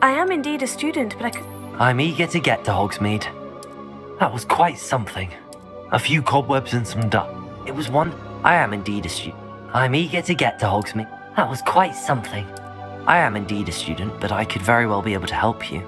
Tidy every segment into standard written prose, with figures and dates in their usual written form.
I am indeed a student, but I'm eager to get to Hogsmeade. That was quite something. A few cobwebs and some dust. It was one... I am indeed a student. I'm eager to get to Hogsmeade. That was quite something. I am indeed a student, but I could very well be able to help you.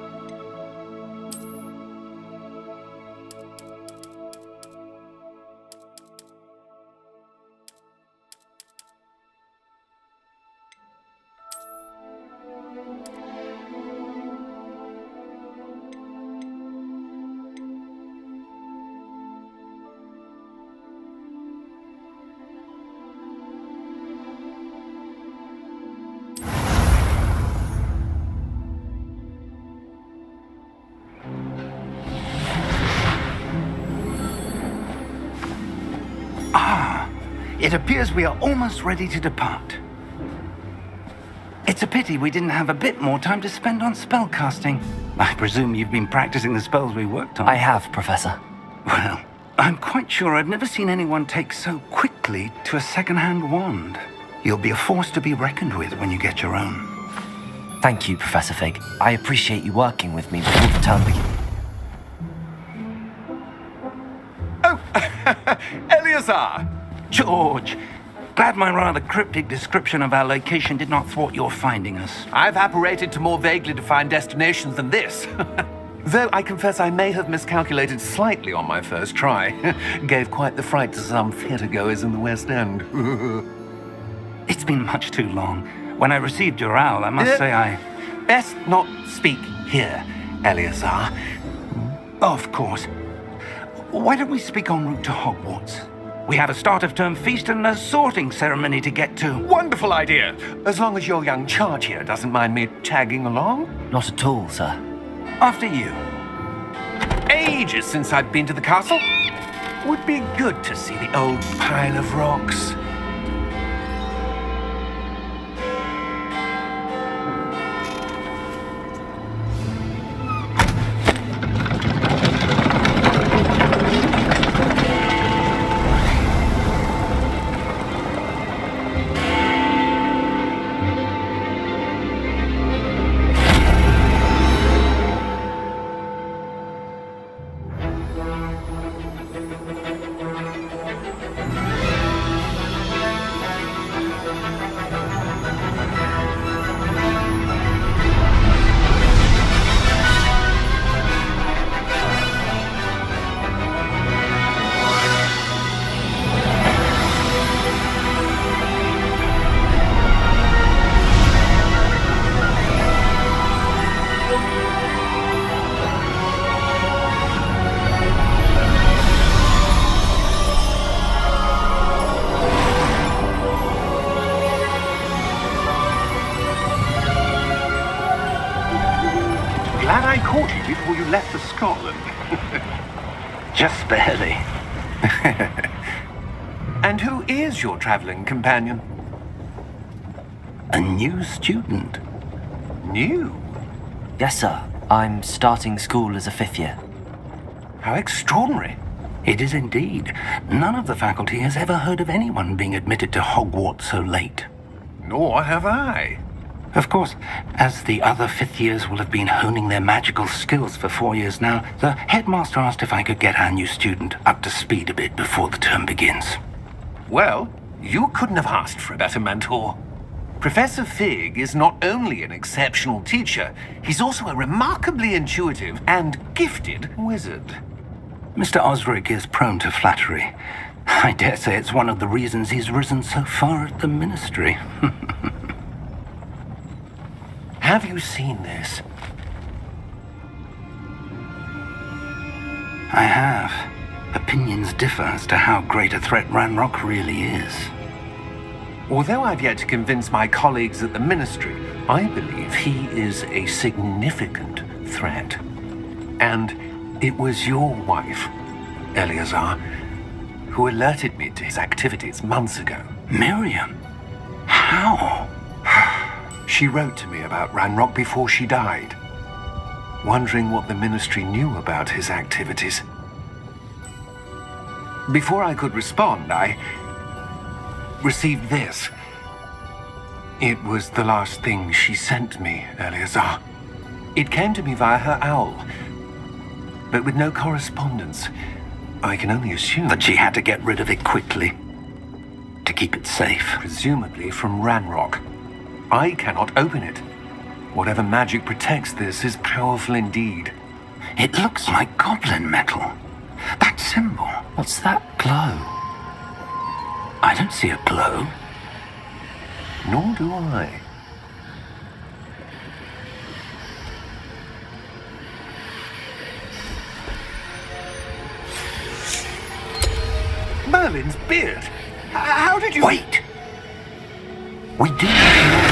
It appears we are almost ready to depart. It's a pity we didn't have a bit more time to spend on spellcasting. I presume you've been practicing the spells we worked on. I have, Professor. Well, I'm quite sure I've never seen anyone take so quickly to a second-hand wand. You'll be a force to be reckoned with when you get your own. Thank you, Professor Fig. I appreciate you working with me before the term begins. Oh, Eleazar! George, glad my rather cryptic description of our location did not thwart your finding us. I've apparated to more vaguely defined destinations than this. Though I confess I may have miscalculated slightly on my first try. Gave quite the fright to some theatre-goers in the West End. It's been much too long. When I received your owl, I must say I... Best not speak here, Eleazar. Of course. Why don't we speak en route to Hogwarts? We have a start-of-term feast and a sorting ceremony to get to. Wonderful idea! As long as your young charge here doesn't mind me tagging along. Not at all, sir. After you. Ages since I've been to the castle. Would be good to see the old pile of rocks. Glad I caught you before you left for Scotland. Just barely. And who is your traveling companion? A new student. New? Yes, sir. I'm starting school as a 5th year. How extraordinary. It is indeed. None of the faculty has ever heard of anyone being admitted to Hogwarts so late. Nor have I. Of course, as the other 5th years will have been honing their magical skills for 4 years now, the headmaster asked if I could get our new student up to speed a bit before the term begins. Well, you couldn't have asked for a better mentor. Professor Fig is not only an exceptional teacher, he's also a remarkably intuitive and gifted wizard. Mr. Osric is prone to flattery. I dare say it's one of the reasons he's risen so far at the ministry. Have you seen this? I have. Opinions differ as to how great a threat Ranrock really is. Although I've yet to convince my colleagues at the Ministry, I believe he is a significant threat. And it was your wife, Eleazar, who alerted me to his activities months ago. Miriam? How? She wrote to me about Ranrock before she died, wondering what the Ministry knew about his activities. Before I could respond, I received this. It was the last thing she sent me, Eleazar. It came to me via her owl, but with no correspondence. I can only assume That she had to get rid of it quickly to keep it safe. presumably from Ranrock. I cannot open it. Whatever magic protects this is powerful indeed. It looks like goblin metal. That symbol. What's that glow? I don't see a glow. Nor do I. Merlin's beard! How did you... Wait! We do know.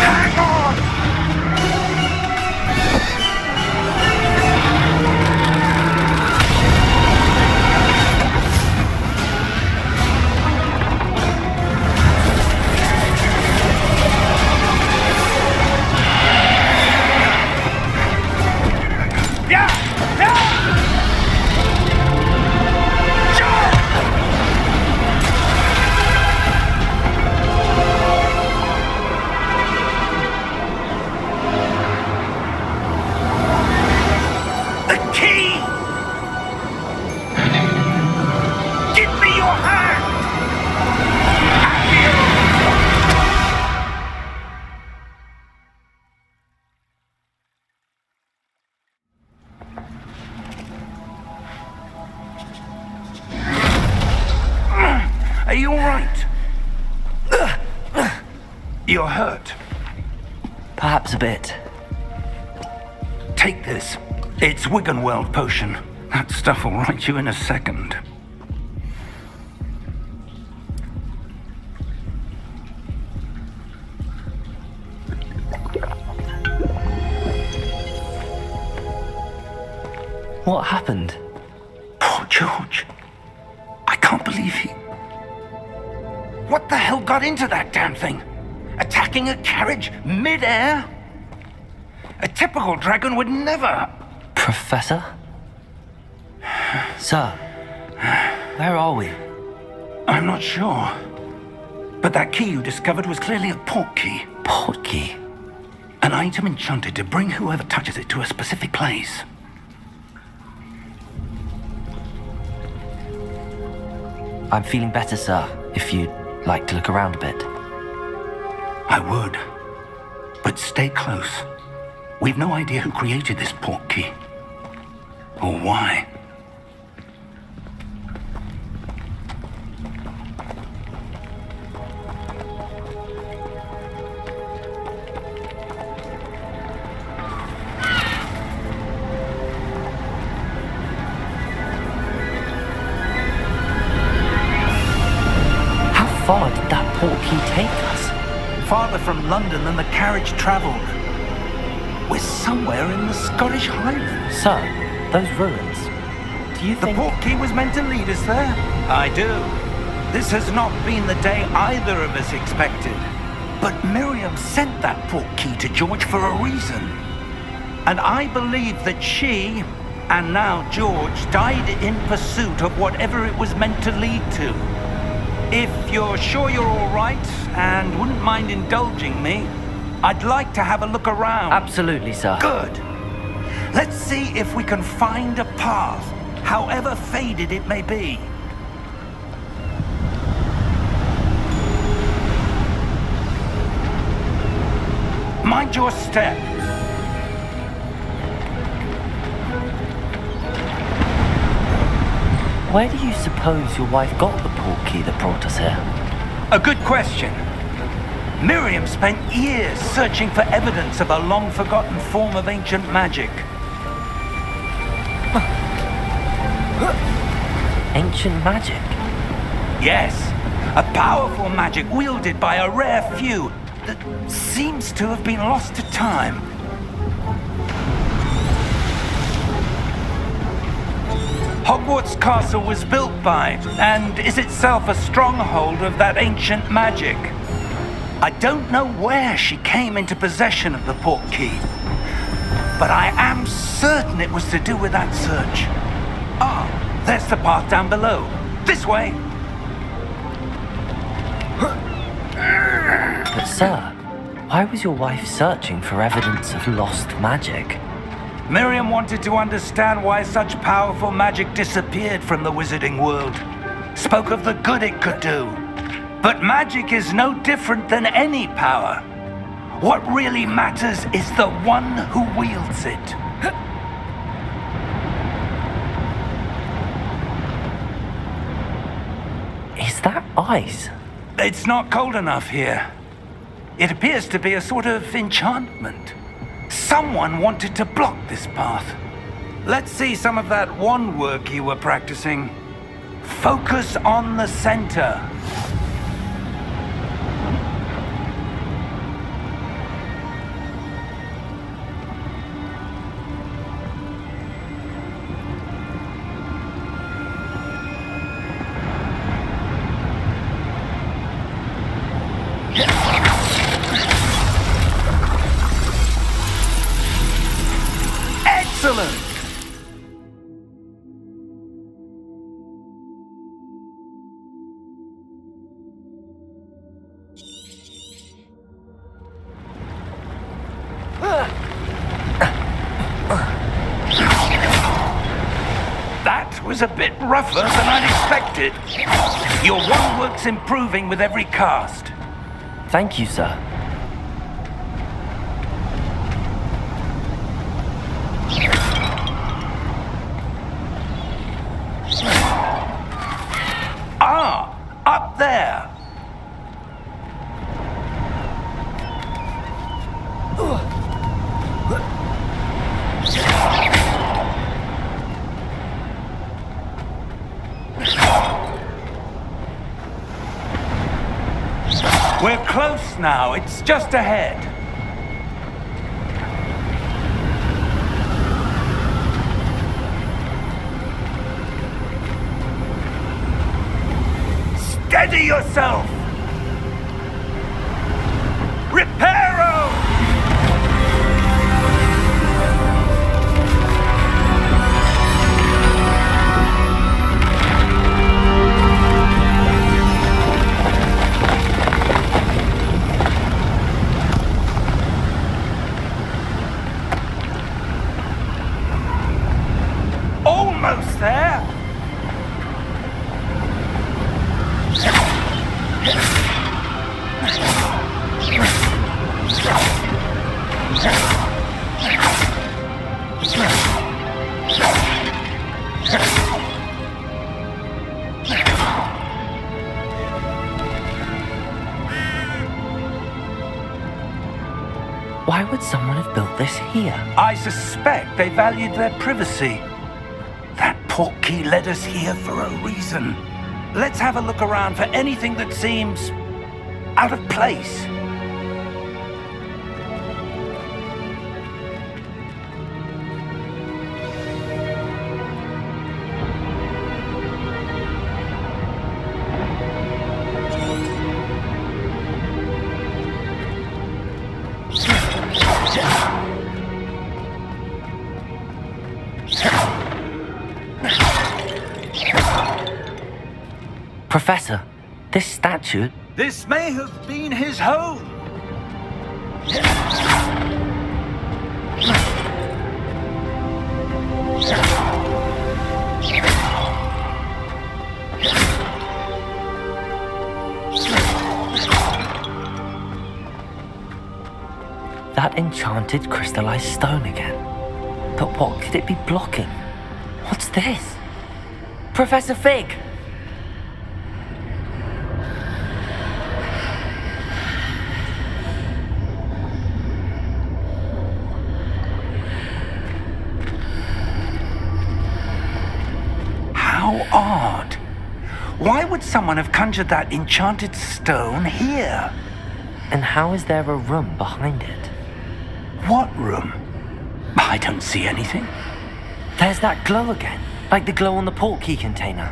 Hang on! Are you all right? You're hurt. Perhaps a bit. Take this. It's Wiggenweld potion. That stuff will right you in a second. What happened? Poor George. I can't believe he... What the hell got into that damn thing? Attacking a carriage mid-air? A typical dragon would never... Professor? Sir, where are we? I'm not sure. But that key you discovered was clearly a portkey. Portkey? An item enchanted to bring whoever touches it to a specific place. I'm feeling better, sir, if you'd like to look around a bit. I would. But stay close. We've no idea who created this portkey. Or why. How far did that portkey take us? Farther from London than the carriage travelled. We're somewhere in the Scottish Highlands. Sir, those ruins. Do you The think... portkey was meant to lead us there? I do. This has not been the day either of us expected. But Miriam sent that portkey to George for a reason. And I believe that she, and now George, died in pursuit of whatever it was meant to lead to. If you're sure you're all right and wouldn't mind indulging me, I'd like to have a look around. Absolutely, sir. Good. Let's see if we can find a path, however faded it may be. Mind your step. Where do you suppose your wife got the portkey that brought us here? A good question. Miriam spent years searching for evidence of a long-forgotten form of ancient magic. Ancient magic? Yes, a powerful magic wielded by a rare few that seems to have been lost to time. Hogwarts Castle was built by, and is itself a stronghold of that ancient magic. I don't know where she came into possession of the portkey, but I am certain it was to do with that search. Ah, there's the path down below. This way. Sir, why was your wife searching for evidence of lost magic? Miriam wanted to understand why such powerful magic disappeared from the wizarding world. Spoke of the good it could do. But magic is no different than any power. What really matters is the one who wields it. Is that ice? It's not cold enough here. It appears to be a sort of enchantment. Someone wanted to block this path. Let's see some of that wand work you were practicing. Focus on the center. Excellent! That was a bit rougher than I'd expected. Your wand work's improving with every cast. Thank you, sir. Ah, up there. We're close now. It's just ahead. Steady yourself! Reparo! Almost there! Why would someone have built this here? I suspect they valued their privacy. That Portkey led us here for a reason. Let's have a look around for anything that seems out of place. Professor, this statue... This may have been his home. That enchanted crystallized stone again. But what could it be blocking? What's this? Professor Fig! How odd. Why would someone have conjured that enchanted stone here? And how is there a room behind it? What room? I don't see anything. There's that glow again, like the glow on the Portkey container.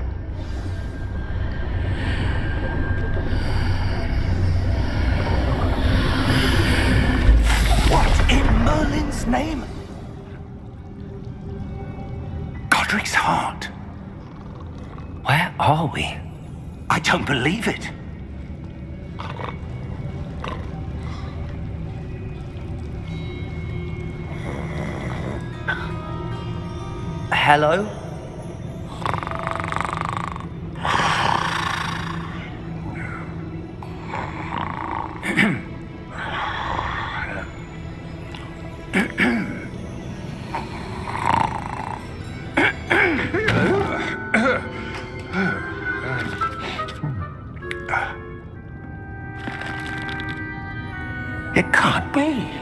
What in Merlin's name? Godric's heart. Where are we? I don't believe it. Hello? It can't be.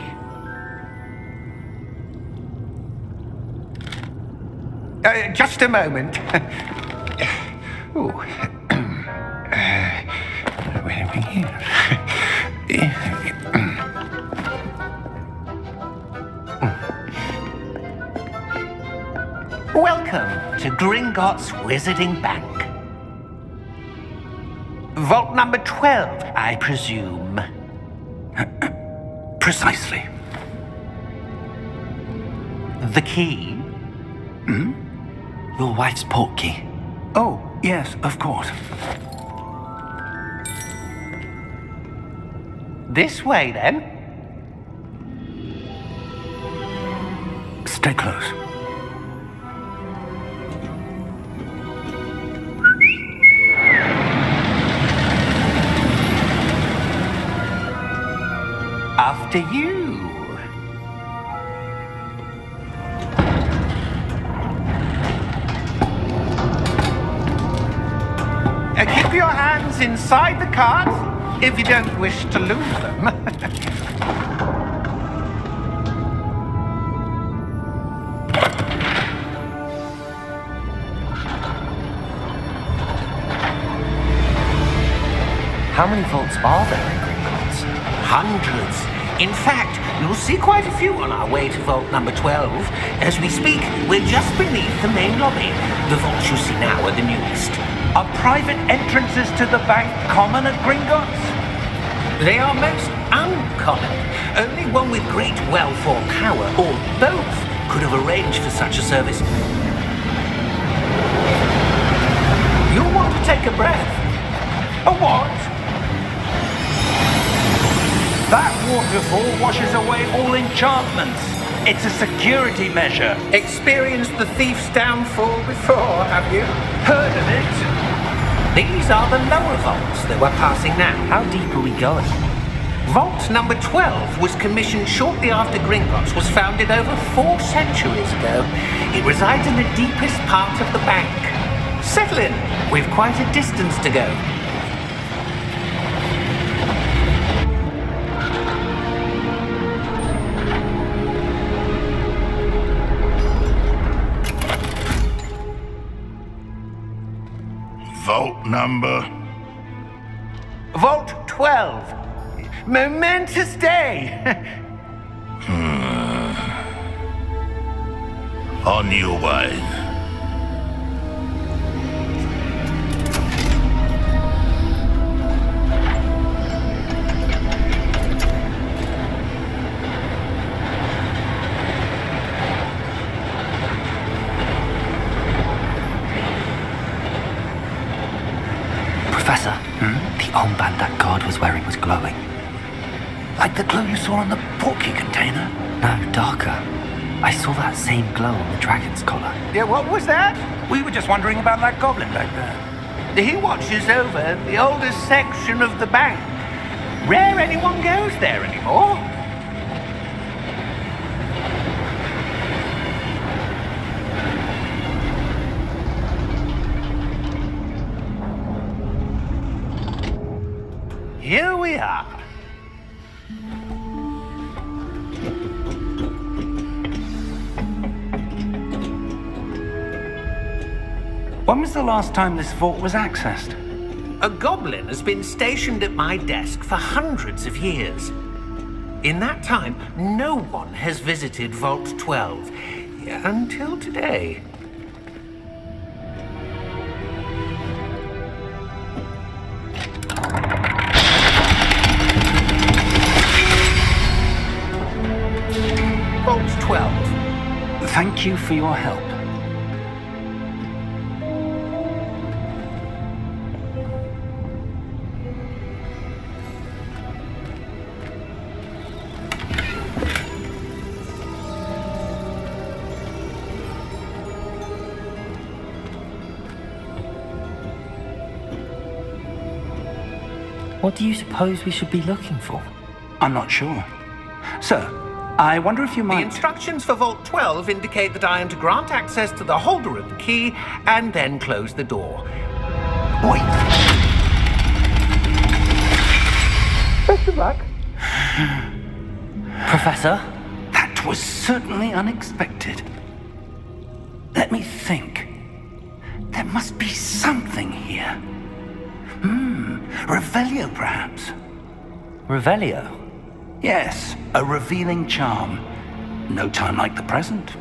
Just a moment. Oh. Where are we here? Welcome to Gringotts Wizarding Bank. Vault number 12, I presume. Precisely. The key? Your wife's portkey. Oh, yes, of course. This way, then. Stay close. After you. Keep your hands inside the cart if you don't wish to lose them. How many vaults are there in Gringotts? Hundreds. In fact, you'll see quite a few on our way to vault number 12. As we speak, we're just beneath the main lobby. The vaults you see now are the newest. Are private entrances to the bank common at Gringotts? They are most uncommon. Only one with great wealth or power, or both, could have arranged for such a service. You'll want to take a breath. A what? That waterfall washes away all enchantments. It's a security measure. Experienced the thief's downfall before, have you? Heard of it? These are the lower vaults that we're passing now. How deep are we going? Vault number 12 was commissioned shortly after Gringotts was founded over 4 centuries ago. It resides in the deepest part of the bank. Settle in. We've quite a distance to go. Vault number? Vault 12. Momentous day. On your way. Professor, the armband that guard was wearing was glowing. Like the glow you saw on the Portkey container? No, darker. I saw that same glow on the dragon's collar. Yeah, what was that? We were just wondering about that goblin back there. He watches over the oldest section of the bank. Rare anyone goes there anymore. Here we are. When was the last time this vault was accessed? A goblin has been stationed at my desk for hundreds of years. In that time, no one has visited Vault 12 until today. Vault 12. Thank you for your help. What do you suppose we should be looking for? I'm not sure. Sir, I wonder if you The might... instructions for Vault 12 indicate that I am to grant access to the holder of the key and then close the door. Wait! Best of luck. Professor? That was certainly unexpected. Let me think. There must be something here. Revelio, perhaps? Revelio? Yes, a revealing charm. No time like the present.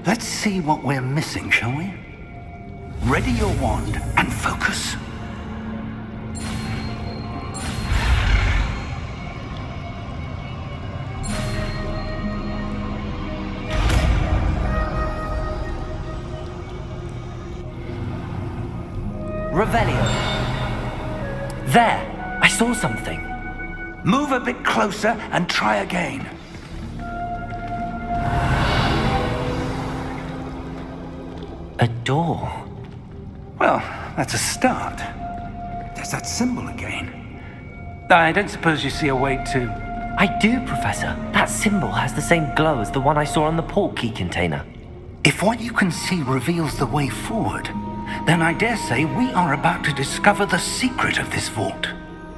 Let's see what we're missing, shall we? Ready your wand and focus. Revelio. There! I saw something. Move a bit closer and try again. A door. Well, that's a start. There's that symbol again. I don't suppose you see a way to... I do, Professor. That symbol has the same glow as the one I saw on the Portkey container. If what you can see reveals the way forward, then I dare say we are about to discover the secret of this vault.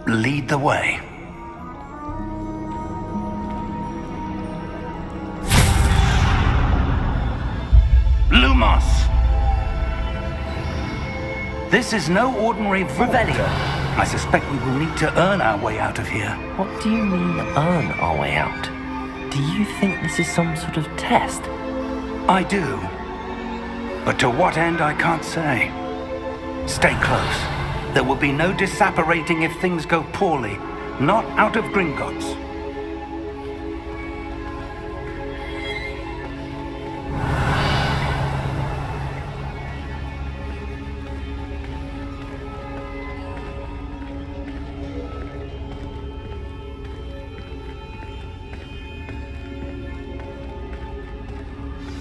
Lead the way. Lumos! This is no ordinary vault. Revelio. I suspect we will need to earn our way out of here. What do you mean, earn our way out? Do you think this is some sort of test? I do. But to what end, I can't say. Stay close. There will be no disapparating if things go poorly. Not out of Gringotts.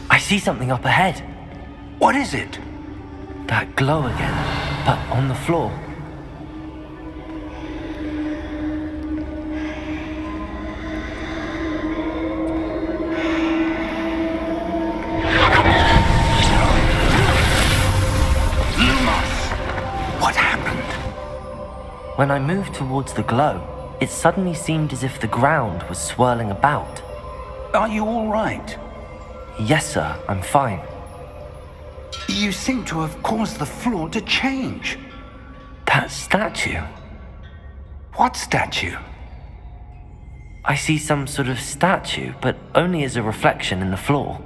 I see something up ahead. What is it? That glow again, but on the floor. What happened? When I moved towards the glow, it suddenly seemed as if the ground was swirling about. Are you all right? Yes, sir, I'm fine. You seem to have caused the floor to change. That statue. What statue? I see some sort of statue, but only as a reflection in the floor.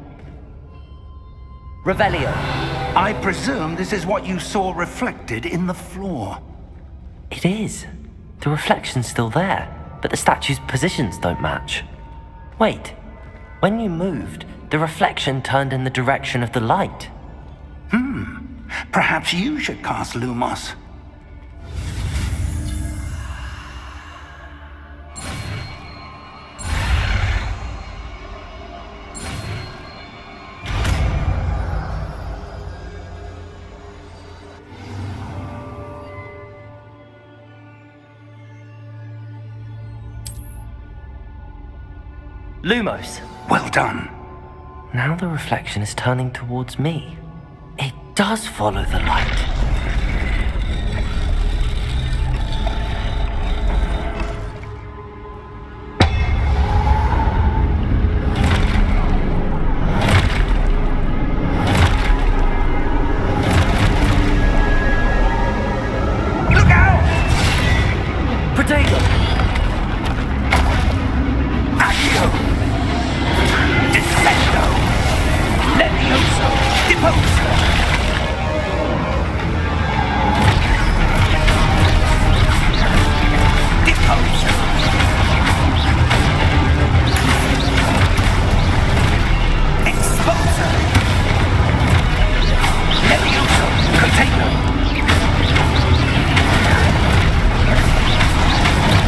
Revelio. I presume this is what you saw reflected in the floor. It is. The reflection's still there, but the statue's positions don't match. Wait. When you moved, the reflection turned in the direction of the light. Perhaps you should cast Lumos. Lumos. Well done. Now the reflection is turning towards me. It does follow the light. Look out! Potato! Accio! Descendo! Levioso! Deposo! Deposo! Exposo! Levioso! Potato!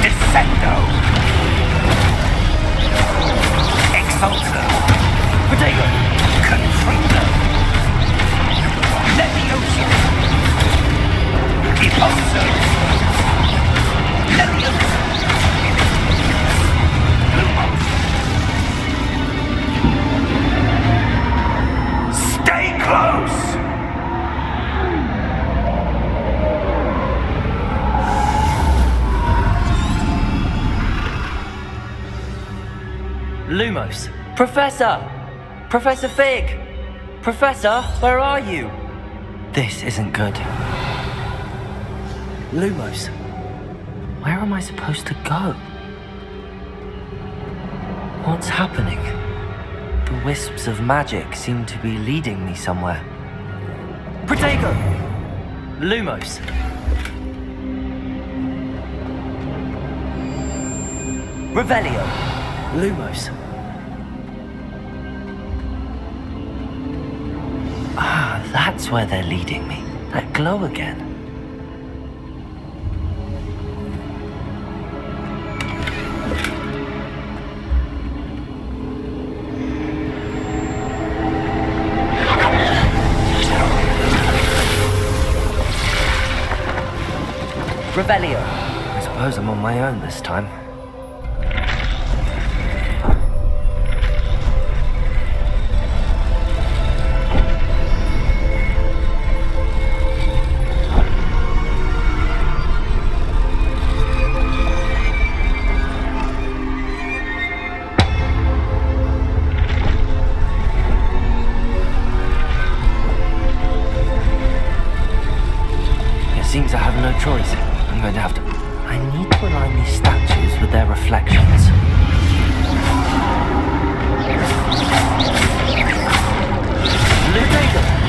Descendo! Expulso! Potato! Confringo! Levioso! Deposo! Levioso! Lumos! Professor! Professor Fig! Professor, where are you? This isn't good. Lumos, where am I supposed to go? What's happening? The wisps of magic seem to be leading me somewhere. Protego! Lumos. Revelio. Lumos. Ah, that's where they're leading me. That glow again. Revelio. I suppose I'm on my own this time. It seems I have no choice. I'm going to have to... I need to align these statues with their reflections. Ludega!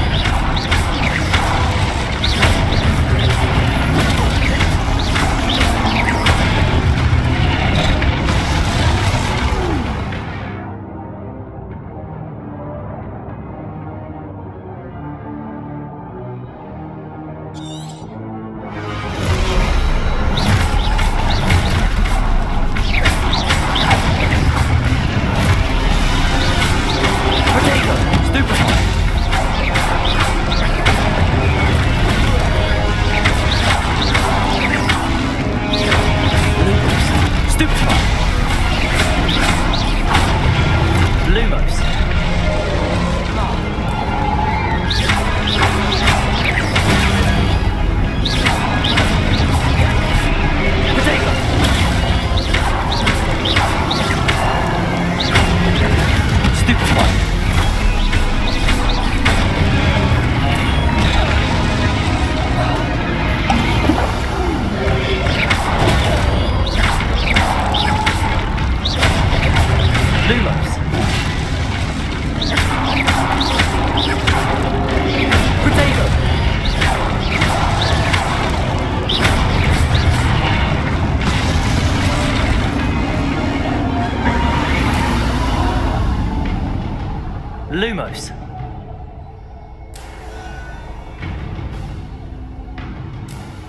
Lumos.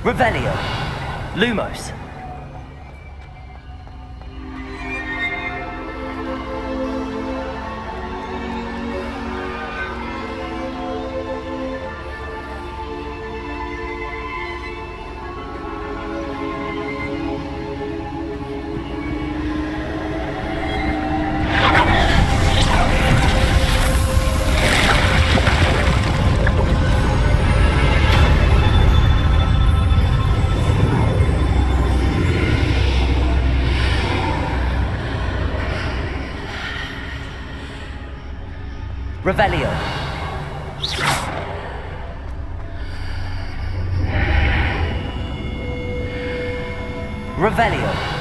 Revelio. Lumos. Revelio. Revelio.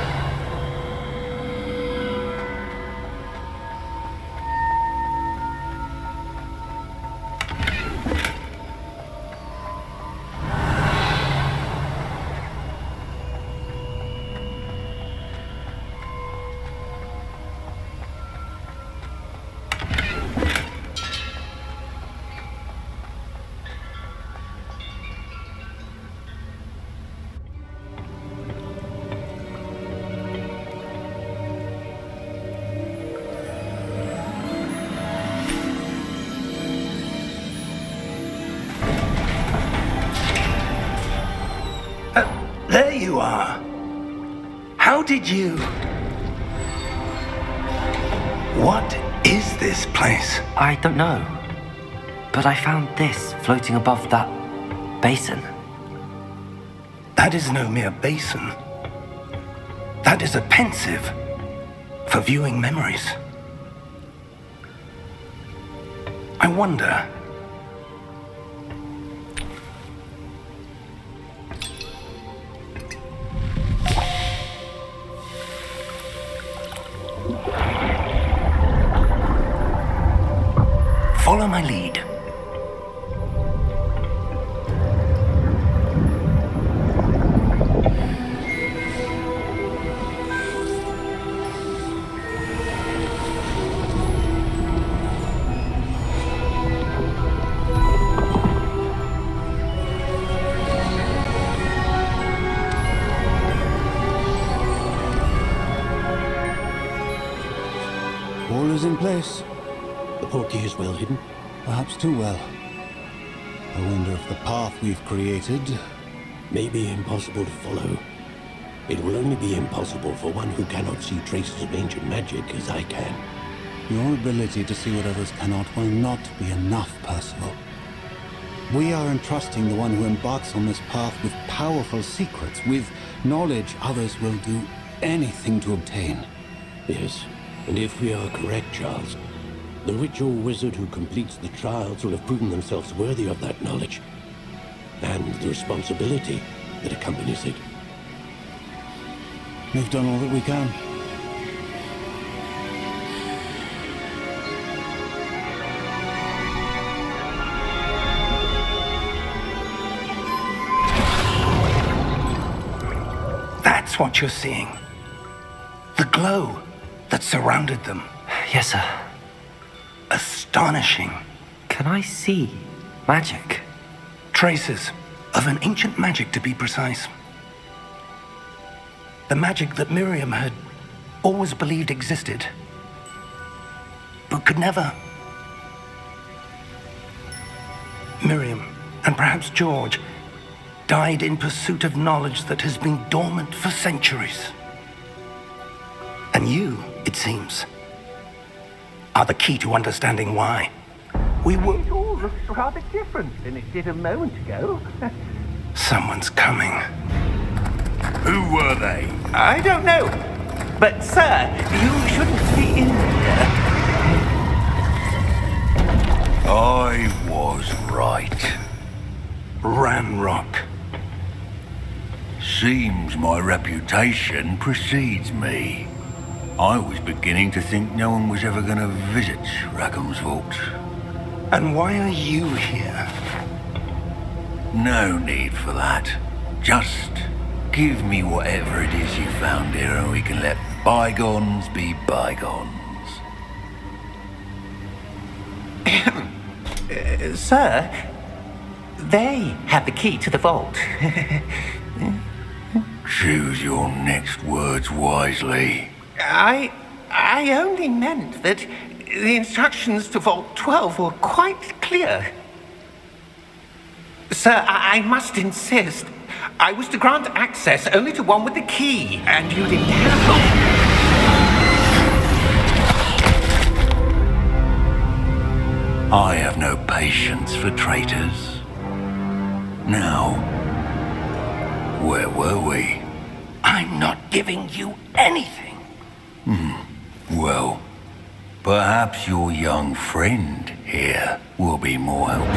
There you are. How did you... What is this place? I don't know. But I found this floating above that basin. That is no mere basin. That is a pensive for viewing memories. wonder... Follow my lead. All is in place. The portkey is well hidden. Perhaps too well. I wonder if the path we've created... May be impossible to follow. It will only be impossible for one who cannot see traces of ancient magic as I can. Your ability to see what others cannot will not be enough, Percival. We are entrusting the one who embarks on this path with powerful secrets, with knowledge others will do anything to obtain. Yes, and if we are correct, Charles, the witch or wizard who completes the trials will have proven themselves worthy of that knowledge, and the responsibility that accompanies it. We've done all that we can. That's what you're seeing. The glow that surrounded them. Yes, sir. Astonishing. Can I see magic? Traces of an ancient magic, to be precise. The magic that Miriam had always believed existed, but could never. Miriam, and perhaps George, died in pursuit of knowledge that has been dormant for centuries. And you, it seems, are the key to understanding why. We were... It all looks rather different than it did a moment ago. Someone's coming. Who were they? I don't know. But, sir, you shouldn't be in here. I was right. Ranrock. Seems my reputation precedes me. I was beginning to think no one was ever going to visit Rackham's vault. And why are you here? No need for that. Just give me whatever it is you found here and we can let bygones be bygones. Sir, they have the key to the vault. Choose your next words wisely. I only meant that the instructions to Vault 12 were quite clear. Sir, I must insist. I was to grant access only to one with the key, and you didn't have it. I have no patience for traitors. Now, where were we? I'm not giving you anything. Well, perhaps your young friend here will be more helpful.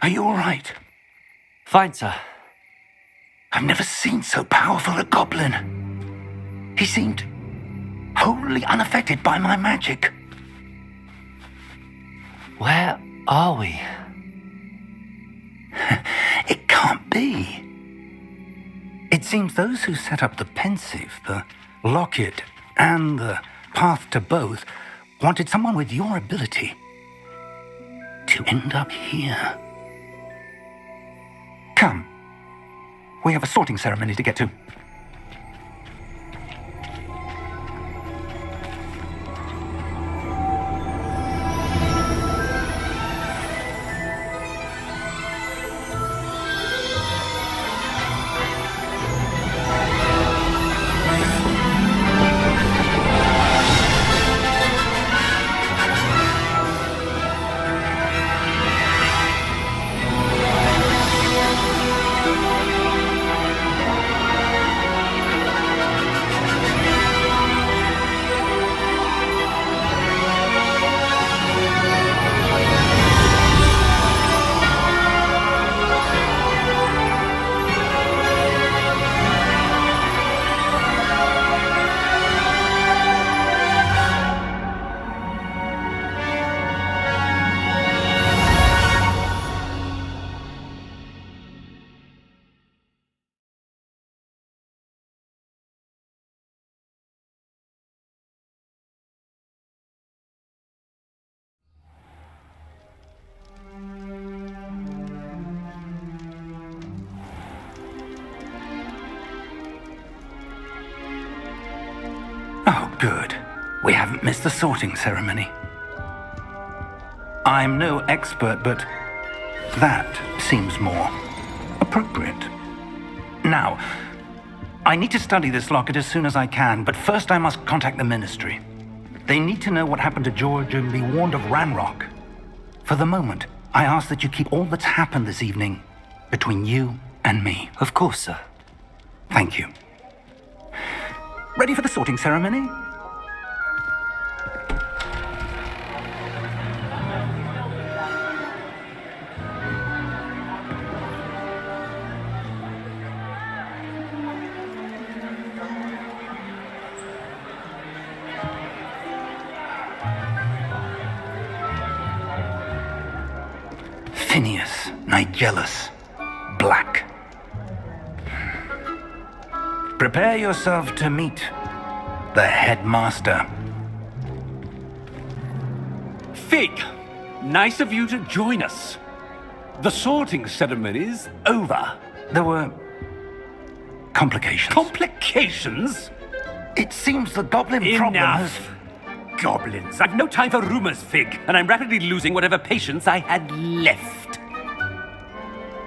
Are you all right? Fine, sir. I've never seen so powerful a goblin. He seemed wholly unaffected by my magic. Where are we? It can't be. It seems those who set up the pensive, the locket, and the path to both wanted someone with your ability to end up here. Come. We have a sorting ceremony to get to. Oh, good. We haven't missed the sorting ceremony. I'm no expert, but that seems more appropriate. Now, I need to study this locket as soon as I can, but first I must contact the Ministry. They need to know what happened to George and be warned of Ranrock. For the moment, I ask that you keep all that's happened this evening between you and me. Of course, sir. Thank you. Ready for the sorting ceremony? Phineas, Nigellus, Black. Prepare yourself to meet the headmaster. Fig, nice of you to join us. The sorting ceremony's over. There were complications. Complications? It seems the goblin problem has... Enough. Goblins. I've no time for rumors, Fig, and I'm rapidly losing whatever patience I had left.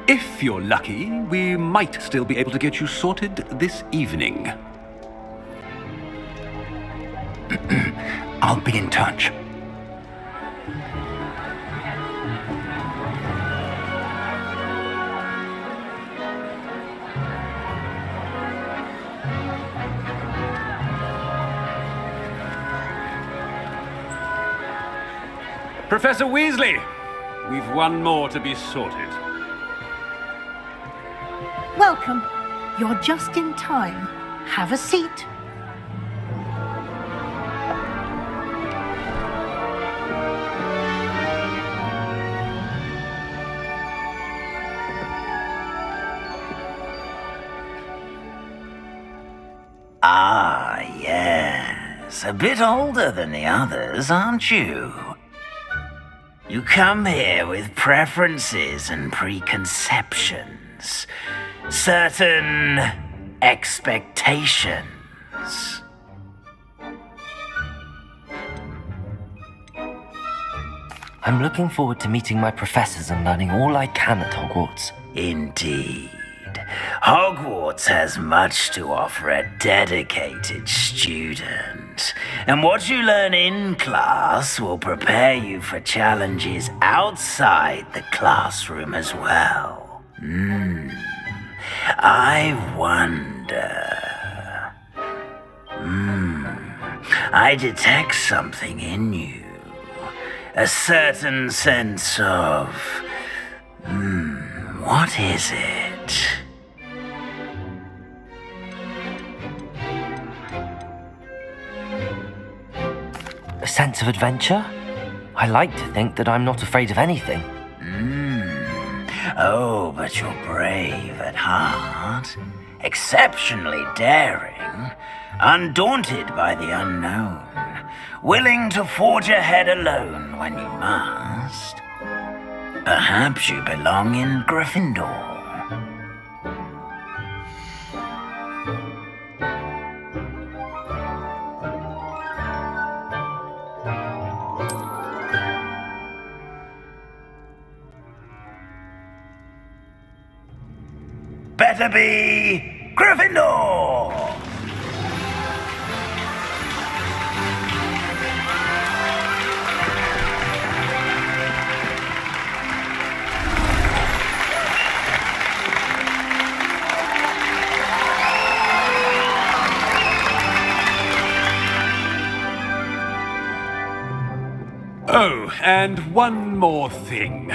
If you're lucky, we might still be able to get you sorted this evening. I'll be in touch. Professor Weasley, we've one more to be sorted. Welcome. You're just in time. Have a seat. Ah, yes. A bit older than the others, aren't you? You come here with preferences and preconceptions. Certain expectations. I'm looking forward to meeting my professors and learning all I can at Hogwarts. Indeed. Hogwarts has much to offer a dedicated student. And what you learn in class will prepare you for challenges outside the classroom as well. I wonder... I detect something in you. A certain sense of... what is it? A sense of adventure? I like to think that I'm not afraid of anything. Oh, but you're brave at heart, exceptionally daring, undaunted by the unknown, willing to forge ahead alone when you must. Perhaps you belong in Gryffindor. Better be Gryffindor! Oh, and one more thing.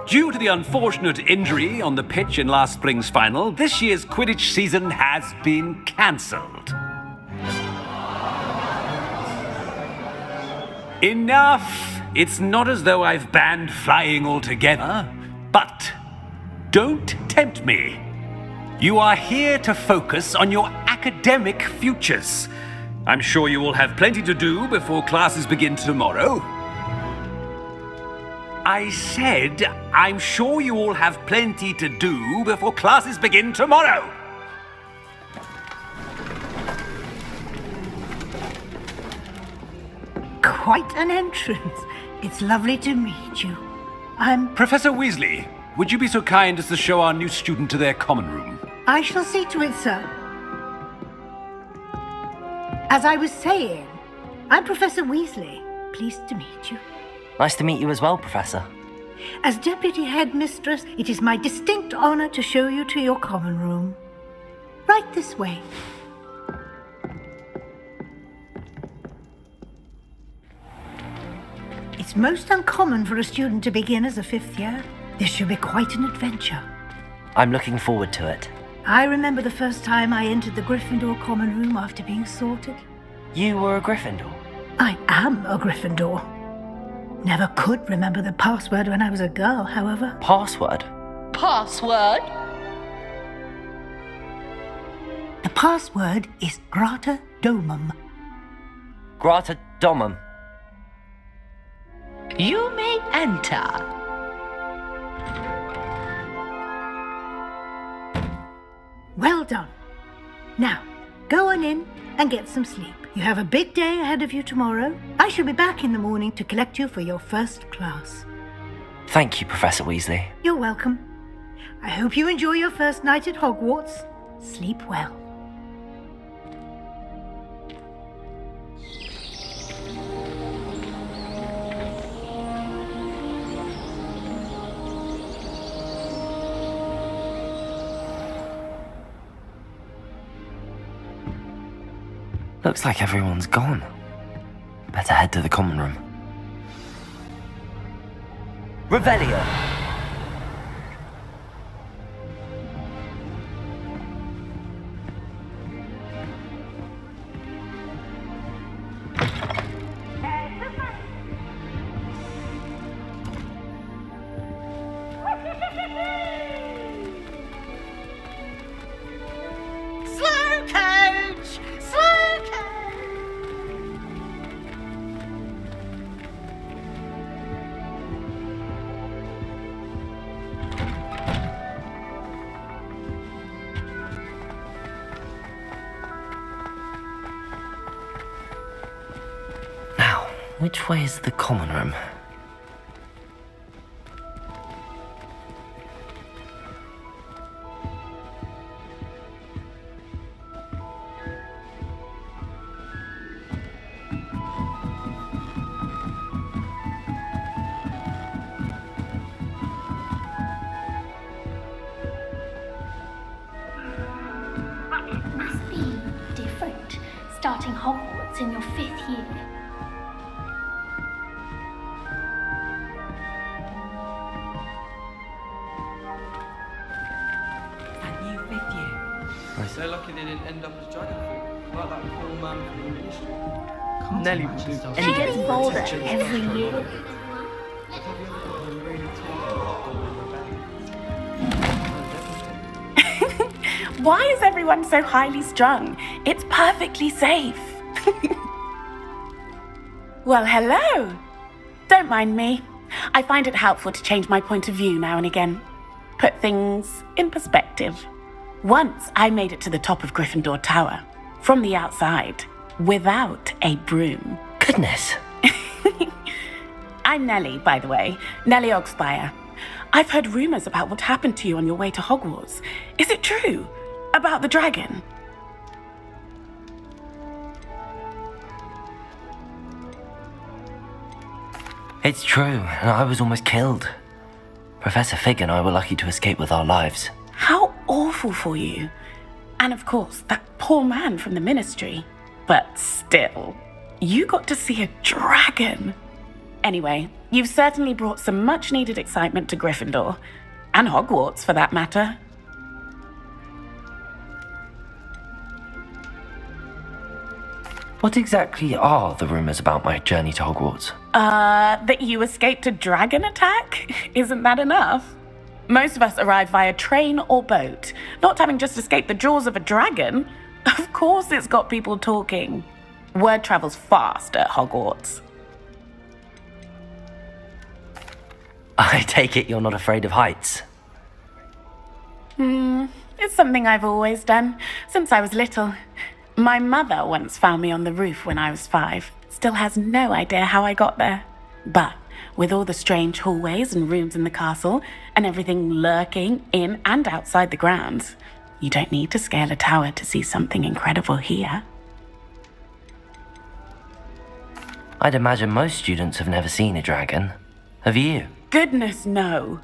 Due to the unfortunate injury on the pitch in last spring's final, this year's Quidditch season has been cancelled. Enough! It's not as though I've banned flying altogether, but don't tempt me. You are here to focus on your academic futures. I'm sure you will have plenty to do before classes begin tomorrow. I said, I'm sure you all have plenty to do before classes begin tomorrow. Quite an entrance. It's lovely to meet you. I'm... Professor Weasley, would you be so kind as to show our new student to their common room? I shall see to it, sir. As I was saying, I'm Professor Weasley. Pleased to meet you. Nice to meet you as well, Professor. As Deputy Headmistress, it is my distinct honor to show you to your common room. Right this way. It's most uncommon for a student to begin as a fifth year. This should be quite an adventure. I'm looking forward to it. I remember the first time I entered the Gryffindor common room after being sorted. You were a Gryffindor? I am a Gryffindor. Never could remember the password when I was a girl, however. Password? Password? The password is Grata Domum. Grata Domum. You may enter. Well done. Now, go on in and get some sleep. You have a big day ahead of you tomorrow. I shall be back in the morning to collect you for your first class. Thank you, Professor Weasley. You're welcome. I hope you enjoy your first night at Hogwarts. Sleep well. Looks like everyone's gone. Better head to the common room. Revelio! Slow coach! Slow coach! Now, which way is the common room? It must be different, starting Hogwarts in your 5th year. That new 5th year. Right. So lucky they didn't end up as dragon fruit, like that poor man from the ministry. Nelly will do. She gets bolder every year. Why is everyone so highly strung? It's perfectly safe. Well, hello. Don't mind me. I find it helpful to change my point of view now and again. Put things in perspective. Once I made it to the top of Gryffindor Tower, from the outside, without a broom. Goodness. I'm Nellie, by the way. Nellie Ogspire. I've heard rumors about what happened to you on your way to Hogwarts. Is it true? About the dragon? It's true, and I was almost killed. Professor Fig and I were lucky to escape with our lives. How awful for you. And of course, that poor man from the Ministry. But still, you got to see a dragon. Anyway, you've certainly brought some much-needed excitement to Gryffindor. And Hogwarts, for that matter. What exactly are the rumors about my journey to Hogwarts? That you escaped a dragon attack? Isn't that enough? Most of us arrive via train or boat, not having just escaped the jaws of a dragon. Of course it's got people talking. Word travels fast at Hogwarts. I take it you're not afraid of heights. It's something I've always done, since I was little. My mother once found me on the roof when I was 5. Still has no idea how I got there. But with all the strange hallways and rooms in the castle, and everything lurking in and outside the grounds, you don't need to scale a tower to see something incredible here. I'd imagine most students have never seen a dragon. Have you? Goodness, no.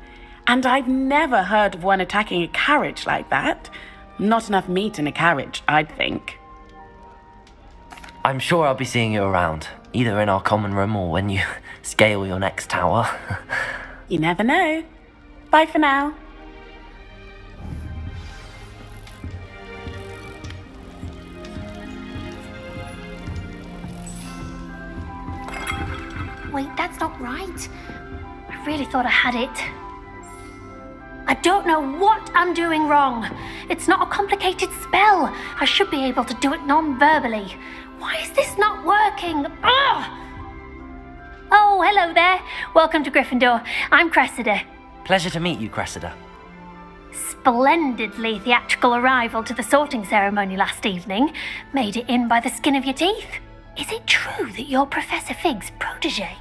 And I've never heard of one attacking a carriage like that. Not enough meat in a carriage, I'd think. I'm sure I'll be seeing you around, either in our common room or when you scale your next tower. You never know. Bye for now. Wait, that's not right. I really thought I had it. I don't know what I'm doing wrong. It's not a complicated spell. I should be able to do it non-verbally. Why is this not working? Ugh! Oh, hello there. Welcome to Gryffindor. I'm Cressida. Pleasure to meet you, Cressida. Splendidly theatrical arrival to the sorting ceremony last evening. Made it in by the skin of your teeth. Is it true that you're Professor Fig's protege?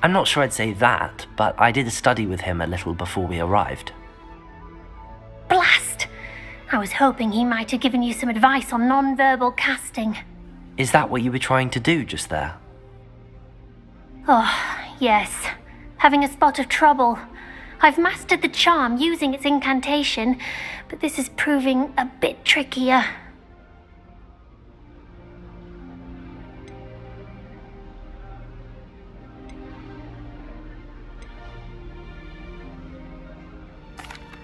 I'm not sure I'd say that, but I did a study with him a little before we arrived. Blast! I was hoping he might have given you some advice on non-verbal casting. Is that what you were trying to do just there? Oh, yes. Having a spot of trouble. I've mastered the charm using its incantation, but this is proving a bit trickier.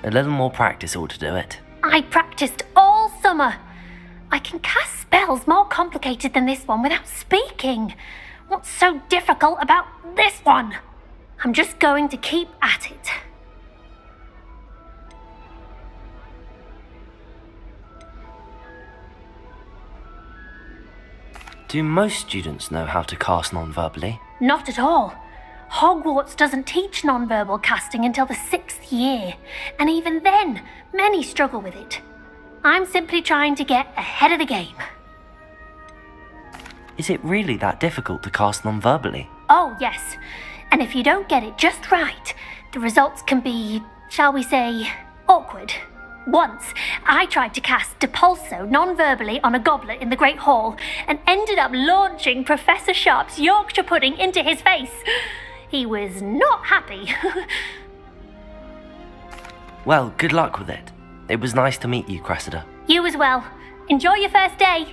A little more practice ought to do it. I practiced all summer. I can cast spells more complicated than this one without speaking. What's so difficult about this one? I'm just going to keep at it. Do most students know how to cast non-verbally? Not at all. Hogwarts doesn't teach non-verbal casting until the 6th year, and even then, many struggle with it. I'm simply trying to get ahead of the game. Is it really that difficult to cast non-verbally? Oh, yes. And if you don't get it just right, the results can be, shall we say, awkward. Once, I tried to cast Depulso non-verbally on a goblet in the Great Hall and ended up launching Professor Sharp's Yorkshire pudding into his face. He was not happy. Well, good luck with it. It was nice to meet you, Cressida. You as well. Enjoy your first day.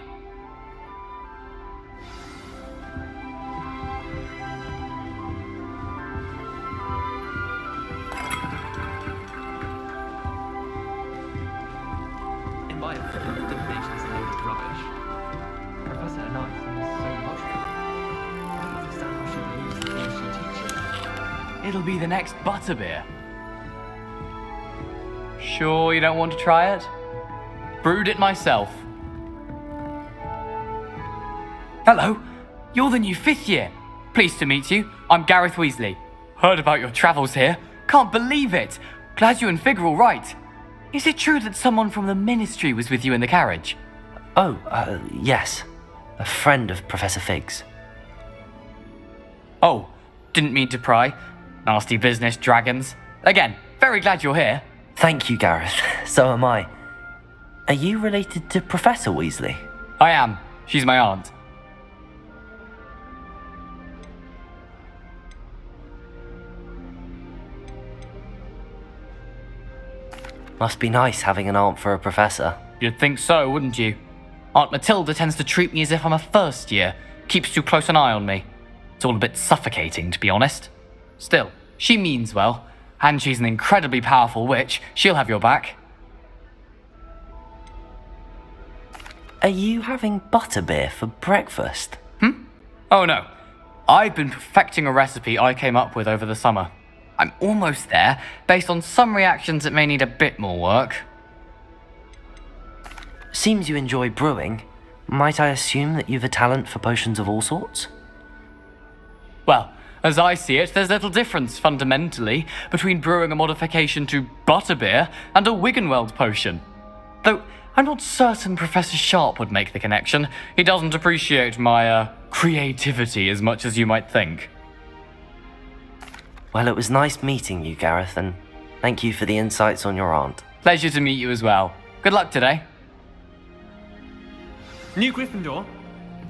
life, divination's a load of rubbish. Professor Knight seems so logical. I don't understand how she believes the things she teaches. It'll be the next butterbeer. Sure you don't want to try it? Brewed it myself. Hello, you're the new 5th year. Pleased to meet you. I'm Gareth Weasley. Heard about your travels here. Can't believe it. Glad you and Fig are all right. Is it true that someone from the Ministry was with you in the carriage? Oh, yes. A friend of Professor Fig's. Oh, didn't mean to pry. Nasty business, dragons. Again, very glad you're here. Thank you, Gareth. So am I. Are you related to Professor Weasley? I am. She's my aunt. Must be nice having an aunt for a professor. You'd think so, wouldn't you? Aunt Matilda tends to treat me as if I'm a first year. Keeps too close an eye on me. It's all a bit suffocating, to be honest. Still, she means well. And she's an incredibly powerful witch. She'll have your back. Are you having butterbeer for breakfast? Oh no. I've been perfecting a recipe I came up with over the summer. I'm almost there, based on some reactions that may need a bit more work. Seems you enjoy brewing. Might I assume that you've a talent for potions of all sorts? Well, as I see it, there's little difference, fundamentally, between brewing a modification to butterbeer and a Wiggenweld potion. Though, I'm not certain Professor Sharp would make the connection. He doesn't appreciate my, creativity as much as you might think. Well, it was nice meeting you, Gareth, and thank you for the insights on your aunt. Pleasure to meet you as well. Good luck today. New Gryffindor,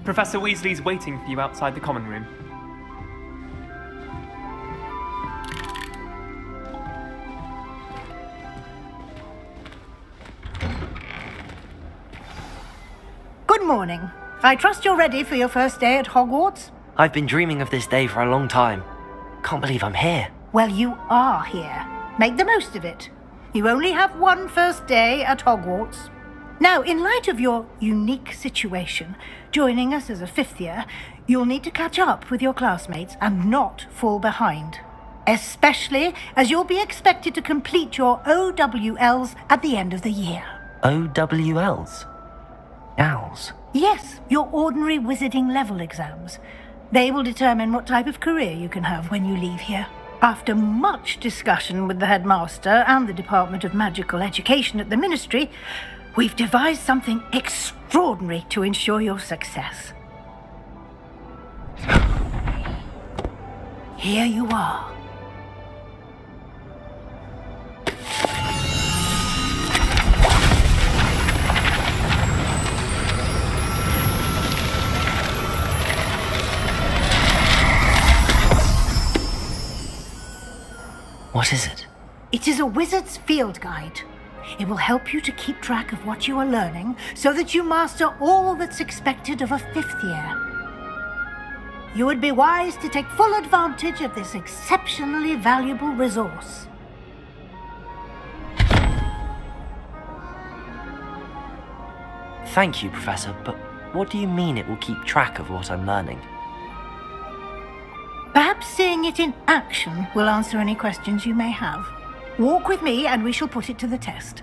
Professor Weasley's waiting for you outside the common room. Good morning. I trust you're ready for your first day at Hogwarts? I've been dreaming of this day for a long time. Can't believe I'm here. Well, you are here. Make the most of it. You only have one first day at Hogwarts. Now, in light of your unique situation, joining us as a 5th year, you'll need to catch up with your classmates and not fall behind. Especially as you'll be expected to complete your OWLs at the end of the year. OWLs? Owls? Yes, your ordinary wizarding level exams. They will determine what type of career you can have when you leave here. After much discussion with the headmaster and the Department of Magical Education at the Ministry, we've devised something extraordinary to ensure your success. Here you are. What is it? It is a wizard's field guide. It will help you to keep track of what you are learning so that you master all that's expected of a 5th year. You would be wise to take full advantage of this exceptionally valuable resource. Thank you, Professor, but what do you mean it will keep track of what I'm learning? Perhaps seeing it in action will answer any questions you may have. Walk with me and we shall put it to the test.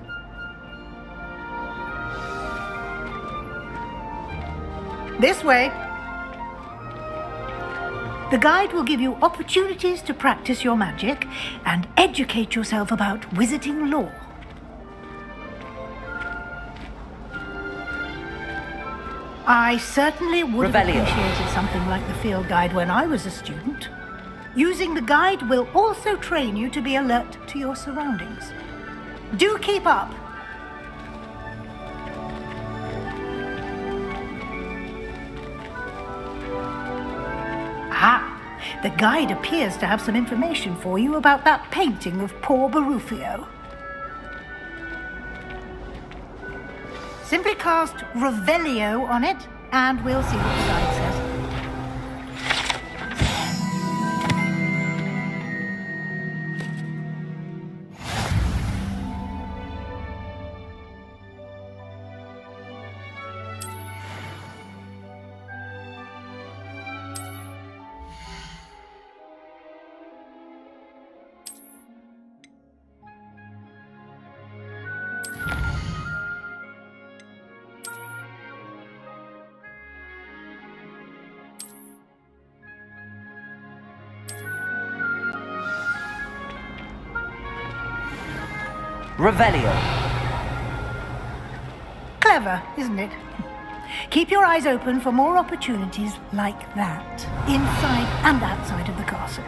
This way. The guide will give you opportunities to practice your magic and educate yourself about wizarding lore. I certainly would have appreciated something like the field guide when I was a student. Using the guide will also train you to be alert to your surroundings. Do keep up! The guide appears to have some information for you about that painting of poor Barufio. Simply cast Revelio on it, and we'll see what the guide says. Revelio. Clever, isn't it? Keep your eyes open for more opportunities like that, inside and outside of the castle.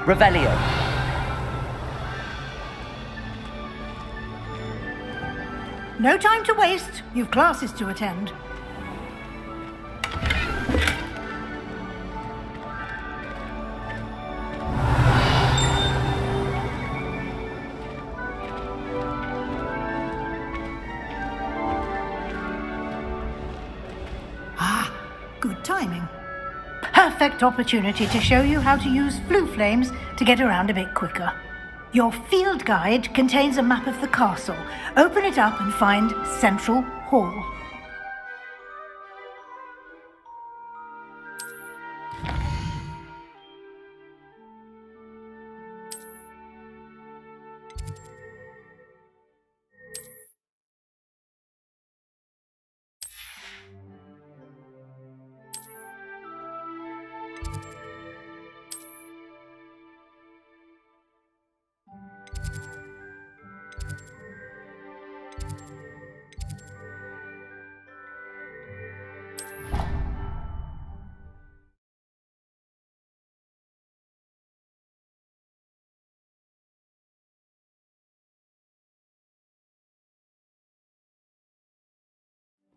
Revelio. No time to waste. You've classes to attend. Ah, good timing. Perfect opportunity to show you how to use flue flames to get around a bit quicker. Your field guide contains a map of the castle. Open it up and find Central Hall.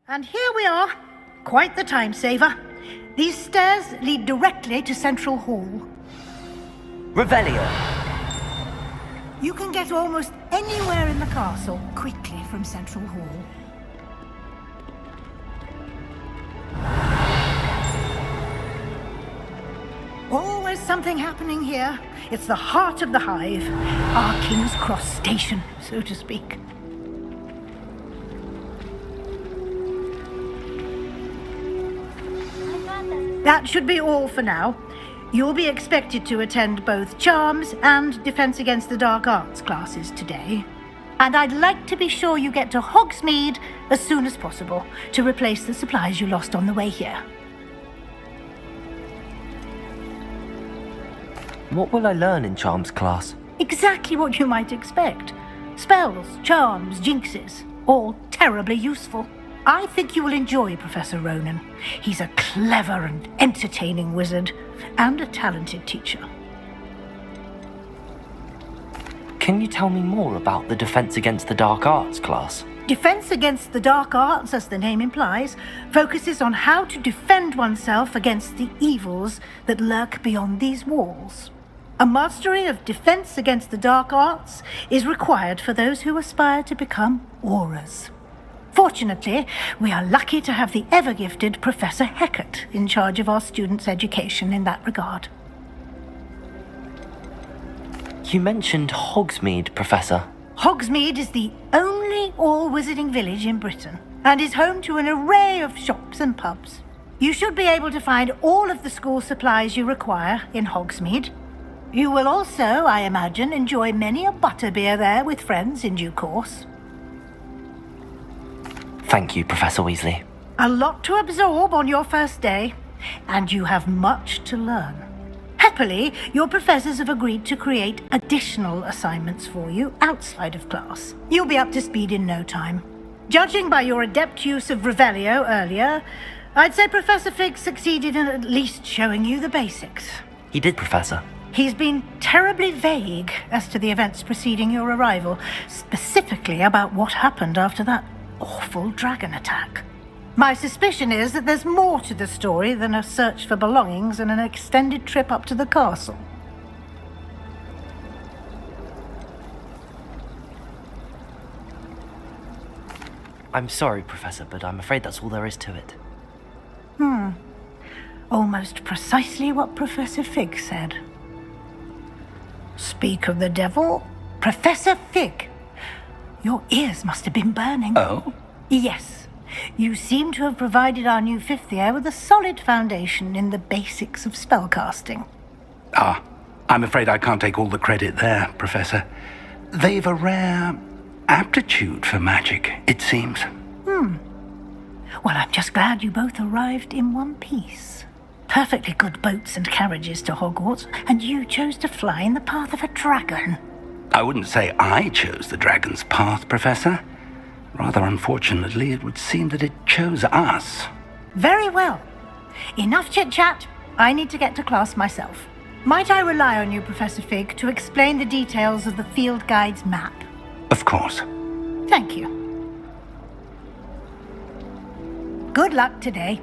And here we are. Quite the time saver. These stairs lead directly to Central Hall. Revelio. You can get almost anywhere in the castle quickly from Central Hall. Always something happening here. It's the heart of the hive. Our King's Cross station, so to speak. That should be all for now. You'll be expected to attend both Charms and Defense Against the Dark Arts classes today. And I'd like to be sure you get to Hogsmeade as soon as possible to replace the supplies you lost on the way here. What will I learn in Charms class? Exactly what you might expect. Spells, charms, jinxes, all terribly useful. I think you will enjoy Professor Ronan. He's a clever and entertaining wizard, and a talented teacher. Can you tell me more about the Defense Against the Dark Arts class? Defense Against the Dark Arts, as the name implies, focuses on how to defend oneself against the evils that lurk beyond these walls. A mastery of Defense Against the Dark Arts is required for those who aspire to become auras. Fortunately, we are lucky to have the ever-gifted Professor Hecat in charge of our students' education in that regard. You mentioned Hogsmeade, Professor. Hogsmeade is the only all-wizarding village in Britain, and is home to an array of shops and pubs. You should be able to find all of the school supplies you require in Hogsmeade. You will also, I imagine, enjoy many a butterbeer there with friends in due course. Thank you, Professor Weasley. A lot to absorb on your first day, and you have much to learn. Happily, your professors have agreed to create additional assignments for you outside of class. You'll be up to speed in no time. Judging by your adept use of Revelio earlier, I'd say Professor Fig succeeded in at least showing you the basics. He did, Professor. He's been terribly vague as to the events preceding your arrival, specifically about what happened after that awful dragon attack. My suspicion is that there's more to the story than a search for belongings and an extended trip up to the castle. I'm sorry, Professor, but I'm afraid that's all there is to it. Almost precisely what Professor Fig said. Speak of the devil, Professor Fig. Your ears must have been burning. Oh? Yes. You seem to have provided our new fifth year with a solid foundation in the basics of spellcasting. Ah, I'm afraid I can't take all the credit there, Professor. They've a rare aptitude for magic, it seems. Well, I'm just glad you both arrived in one piece. Perfectly good boats and carriages to Hogwarts, and you chose to fly in the path of a dragon. I wouldn't say I chose the dragon's path, Professor. Rather unfortunately, it would seem that it chose us. Very well. Enough chit-chat. I need to get to class myself. Might I rely on you, Professor Fig, to explain the details of the field guide's map? Of course. Thank you. Good luck today.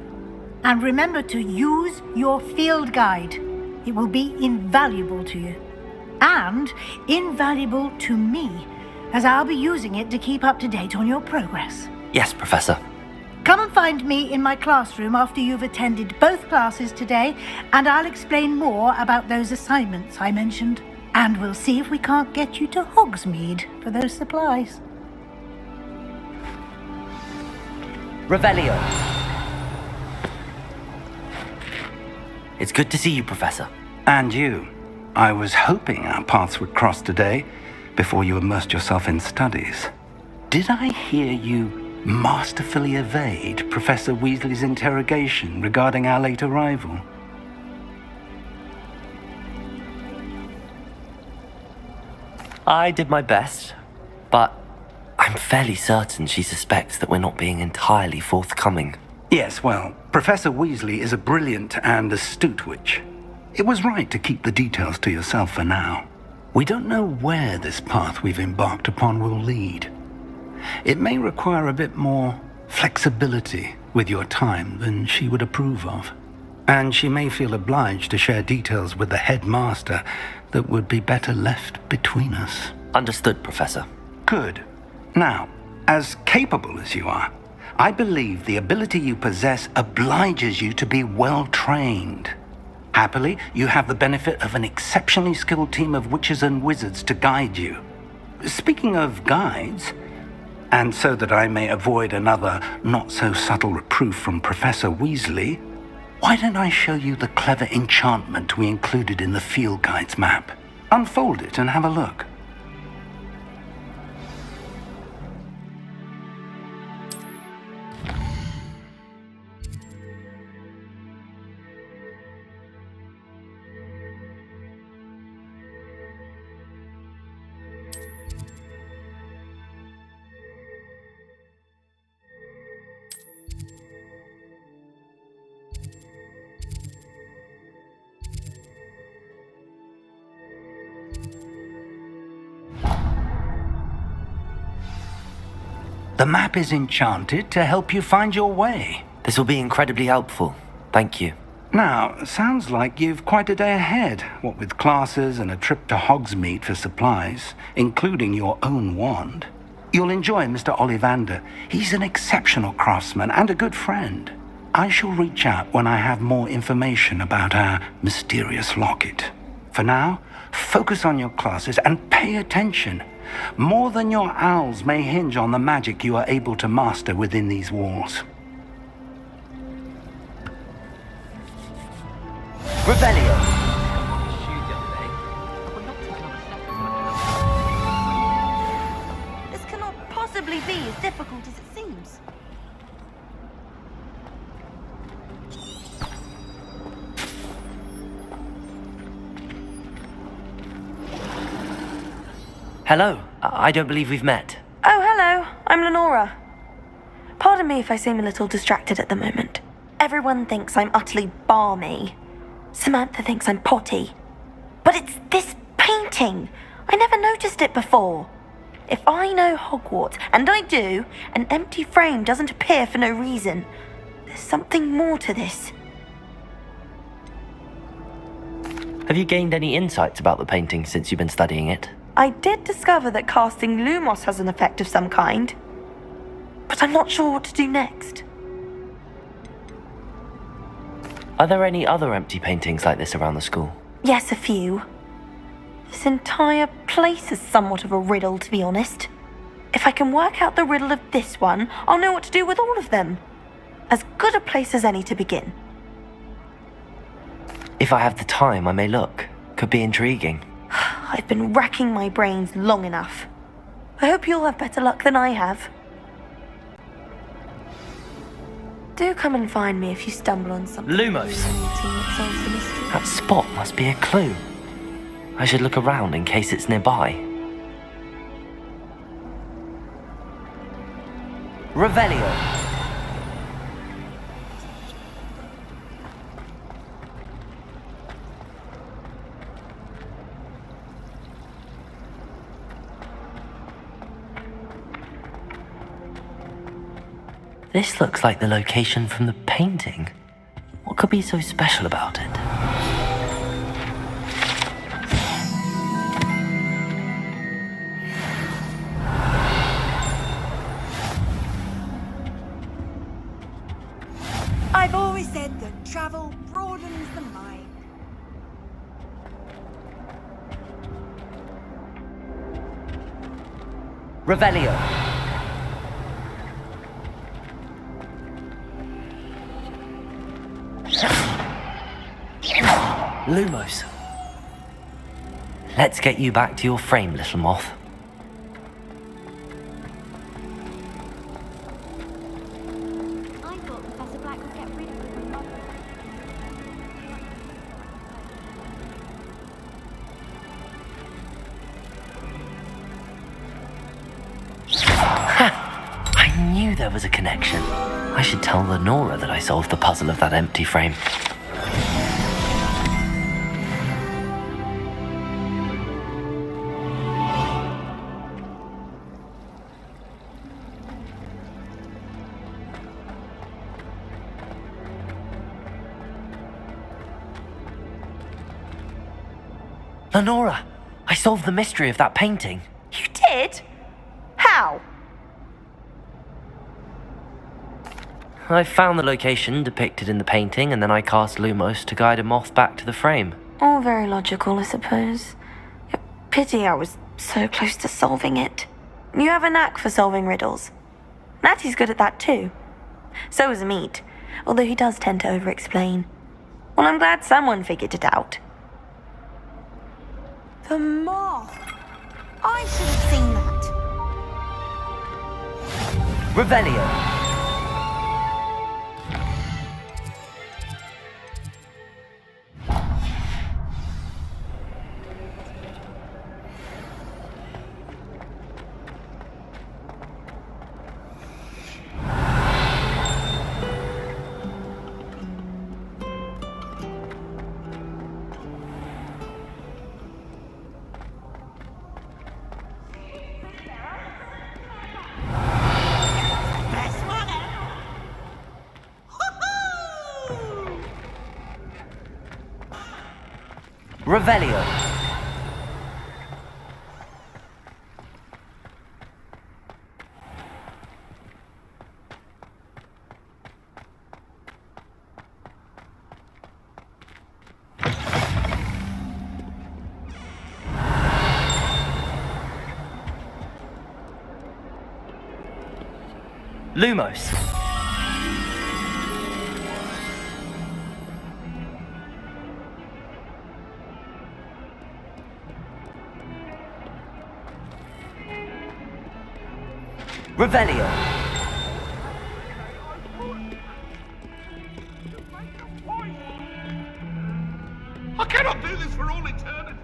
And remember to use your field guide. It will be invaluable to you. And invaluable to me, as I'll be using it to keep up to date on your progress. Yes, Professor. Come and find me in my classroom after you've attended both classes today, and I'll explain more about those assignments I mentioned. And we'll see if we can't get you to Hogsmeade for those supplies. Revelio. It's good to see you, Professor. And you. I was hoping our paths would cross today before you immersed yourself in studies. Did I hear you masterfully evade Professor Weasley's interrogation regarding our late arrival? I did my best, but I'm fairly certain she suspects that we're not being entirely forthcoming. Yes, well, Professor Weasley is a brilliant and astute witch. It was right to keep the details to yourself for now. We don't know where this path we've embarked upon will lead. It may require a bit more flexibility with your time than she would approve of. And she may feel obliged to share details with the headmaster that would be better left between us. Understood, Professor. Good. Now, as capable as you are, I believe the ability you possess obliges you to be well trained. Happily, you have the benefit of an exceptionally skilled team of witches and wizards to guide you. Speaking of guides, and so that I may avoid another not-so-subtle reproof from Professor Weasley, why don't I show you the clever enchantment we included in the field guide's map? Unfold it and have a look. The map is enchanted to help you find your way. This will be incredibly helpful. Thank you. Now, sounds like you've quite a day ahead, what with classes and a trip to Hogsmeade for supplies, including your own wand. You'll enjoy Mr. Ollivander. He's an exceptional craftsman and a good friend. I shall reach out when I have more information about our mysterious locket. For now, focus on your classes and pay attention. More than your owls may hinge on the magic you are able to master within these walls. Revelio. This cannot possibly be as difficult as it seems. Hello. I don't believe we've met. Oh, hello. I'm Lenora. Pardon me if I seem a little distracted at the moment. Everyone thinks I'm utterly balmy. Samantha thinks I'm potty. But it's this painting. I never noticed it before. If I know Hogwarts, and I do, an empty frame doesn't appear for no reason. There's something more to this. Have you gained any insights about the painting since you've been studying it? I did discover that casting Lumos has an effect of some kind, but I'm not sure what to do next. Are there any other empty paintings like this around the school? Yes, a few. This entire place is somewhat of a riddle, to be honest. If I can work out the riddle of this one, I'll know what to do with all of them. As good a place as any to begin. If I have the time, I may look. Could be intriguing. I've been racking my brains long enough. I hope you'll have better luck than I have. Do come and find me if you stumble on something. Lumos! That solves the mystery. That spot must be a clue. I should look around in case it's nearby. Revelio! This looks like the location from the painting. What could be so special about it? I've always said that travel broadens the mind. Revelio! Lumos. Let's get you back to your frame, little moth. I thought Professor Black would get rid of the mother. Ha! I knew there was a connection. I should tell Lenora that I solved the puzzle of that empty frame. Lenora, I solved the mystery of that painting. You did? How? I found the location depicted in the painting, and then I cast Lumos to guide a moth back to the frame. All very logical, I suppose. Pity I was so close to solving it. You have a knack for solving riddles. Natty's good at that too. So is Meat, although he does tend to over-explain. Well, I'm glad someone figured it out. The moth. I should have seen that. Revelio! Revelio! Lumos! Revelio! I cannot do this for all eternity!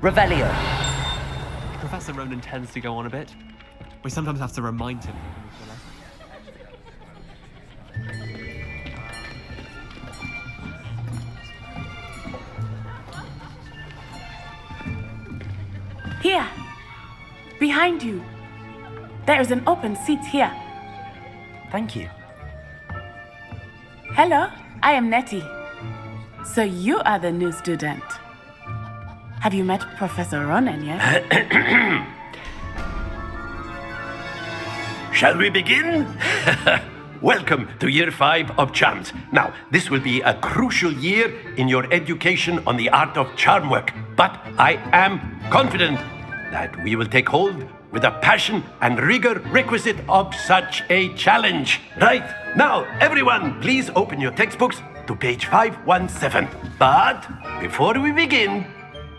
Revelio! Professor Ronan tends to go on a bit. We sometimes have to remind him. Here. Behind you. There is an open seat here. Thank you. Hello, I am Nettie. So you are the new student. Have you met Professor Ronan yet? Shall we begin? Welcome to Year 5 of Charms. Now, this will be a crucial year in your education on the art of charm work, but I am confident that we will take hold with the passion and rigor requisite of such a challenge. Right, now, everyone, please open your textbooks to page 517. But before we begin,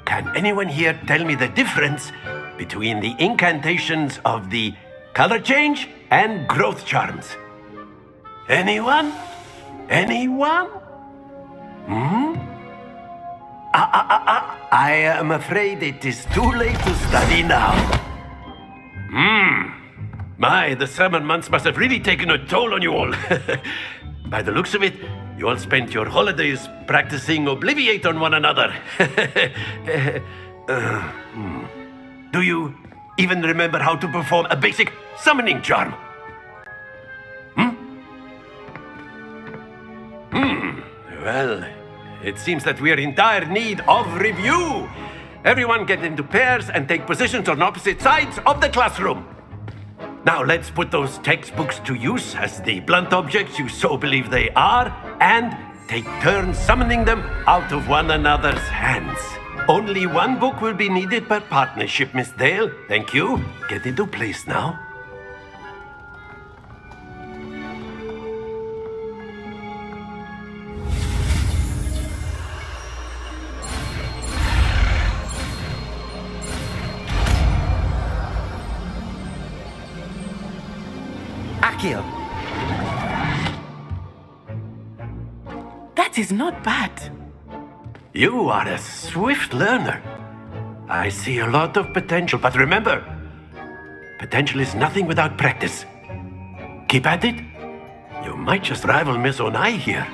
can anyone here tell me the difference between the incantations of the color change and growth charms? Anyone? Anyone? I am afraid it is too late to study now. My, the summer months must have really taken a toll on you all. By the looks of it, you all spent your holidays practicing Obliviate on one another. Do you even remember how to perform a basic summoning charm? Well, it seems that we are in dire need of review. Everyone get into pairs and take positions on opposite sides of the classroom. Now let's put those textbooks to use as the blunt objects you so believe they are, and take turns summoning them out of one another's hands. Only one book will be needed per partnership, Miss Dale. Thank you. Get into place now. Accio. That is not bad. You are a swift learner. I see a lot of potential, but remember, potential is nothing without practice. Keep at it. You might just rival Miss Onai here.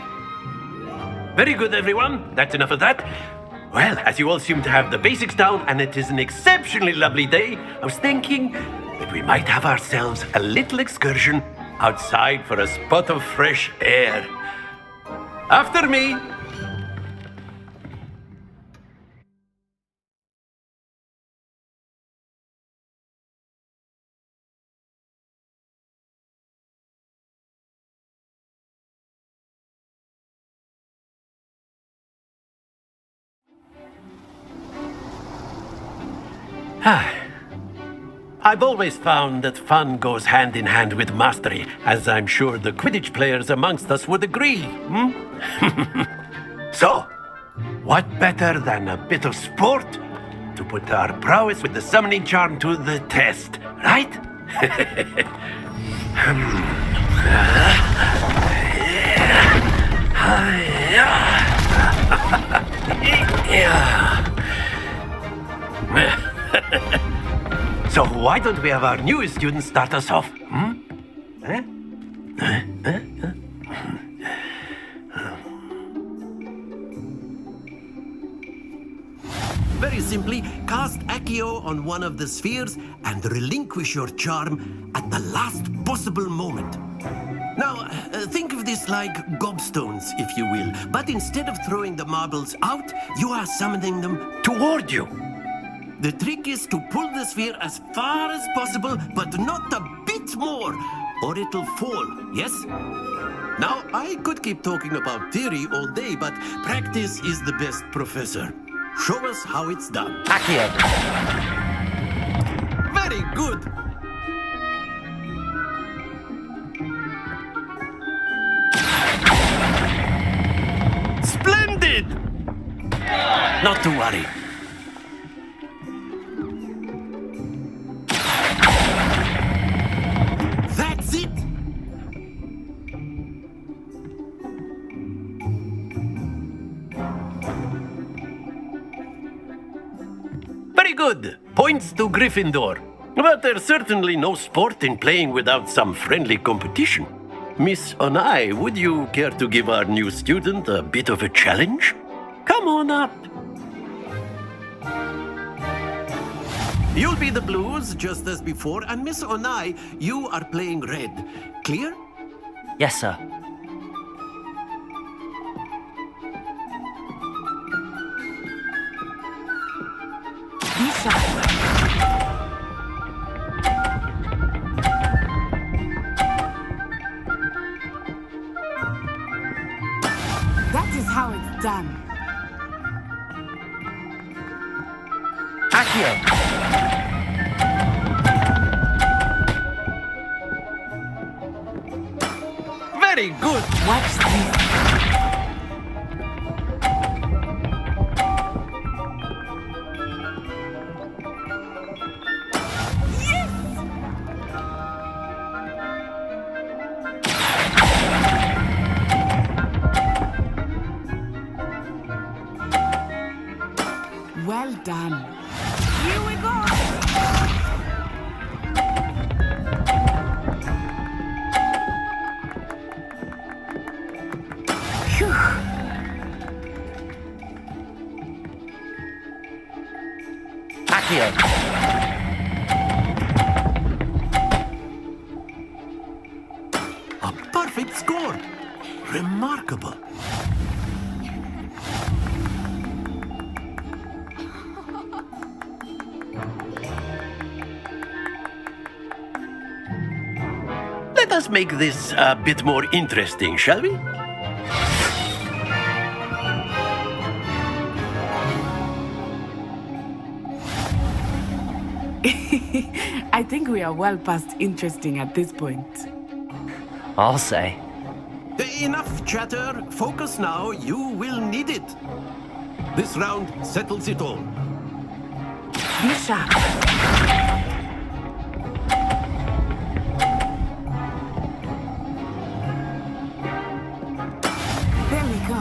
Very good, everyone. That's enough of that. Well, as you all seem to have the basics down, and it is an exceptionally lovely day, I was thinking that we might have ourselves a little excursion outside for a spot of fresh air. After me. I've always found that fun goes hand in hand with mastery, as I'm sure the Quidditch players amongst us would agree. So, what better than a bit of sport to put our prowess with the summoning charm to the test, right? So why don't we have our newest student start us off? Very simply, cast Accio on one of the spheres and relinquish your charm at the last possible moment. Now, think of this like gobstones, if you will, but instead of throwing the marbles out, you are summoning them toward you. The trick is to pull the sphere as far as possible, but not a bit more, or it'll fall, yes? Now, I could keep talking about theory all day, but practice is the best professor. Show us how it's done. Accio. Very good. Splendid! Not to worry. That's it! Very good. Points to Gryffindor. But there's certainly no sport in playing without some friendly competition. Miss Onai, would you care to give our new student a bit of a challenge? Come on up. You'll be the blues, just as before, and Miss Onai, you are playing red. Clear? Yes, sir. That is how it's done. Accio! Very good. Watch this. Well done. Here we go. Phew. Accio! A perfect score. Remarkable. Let us make this a bit more interesting, shall we? I think we are well past interesting at this point. I'll say. Enough chatter. Focus now. You will need it. This round settles it all. Be sharp. There we go.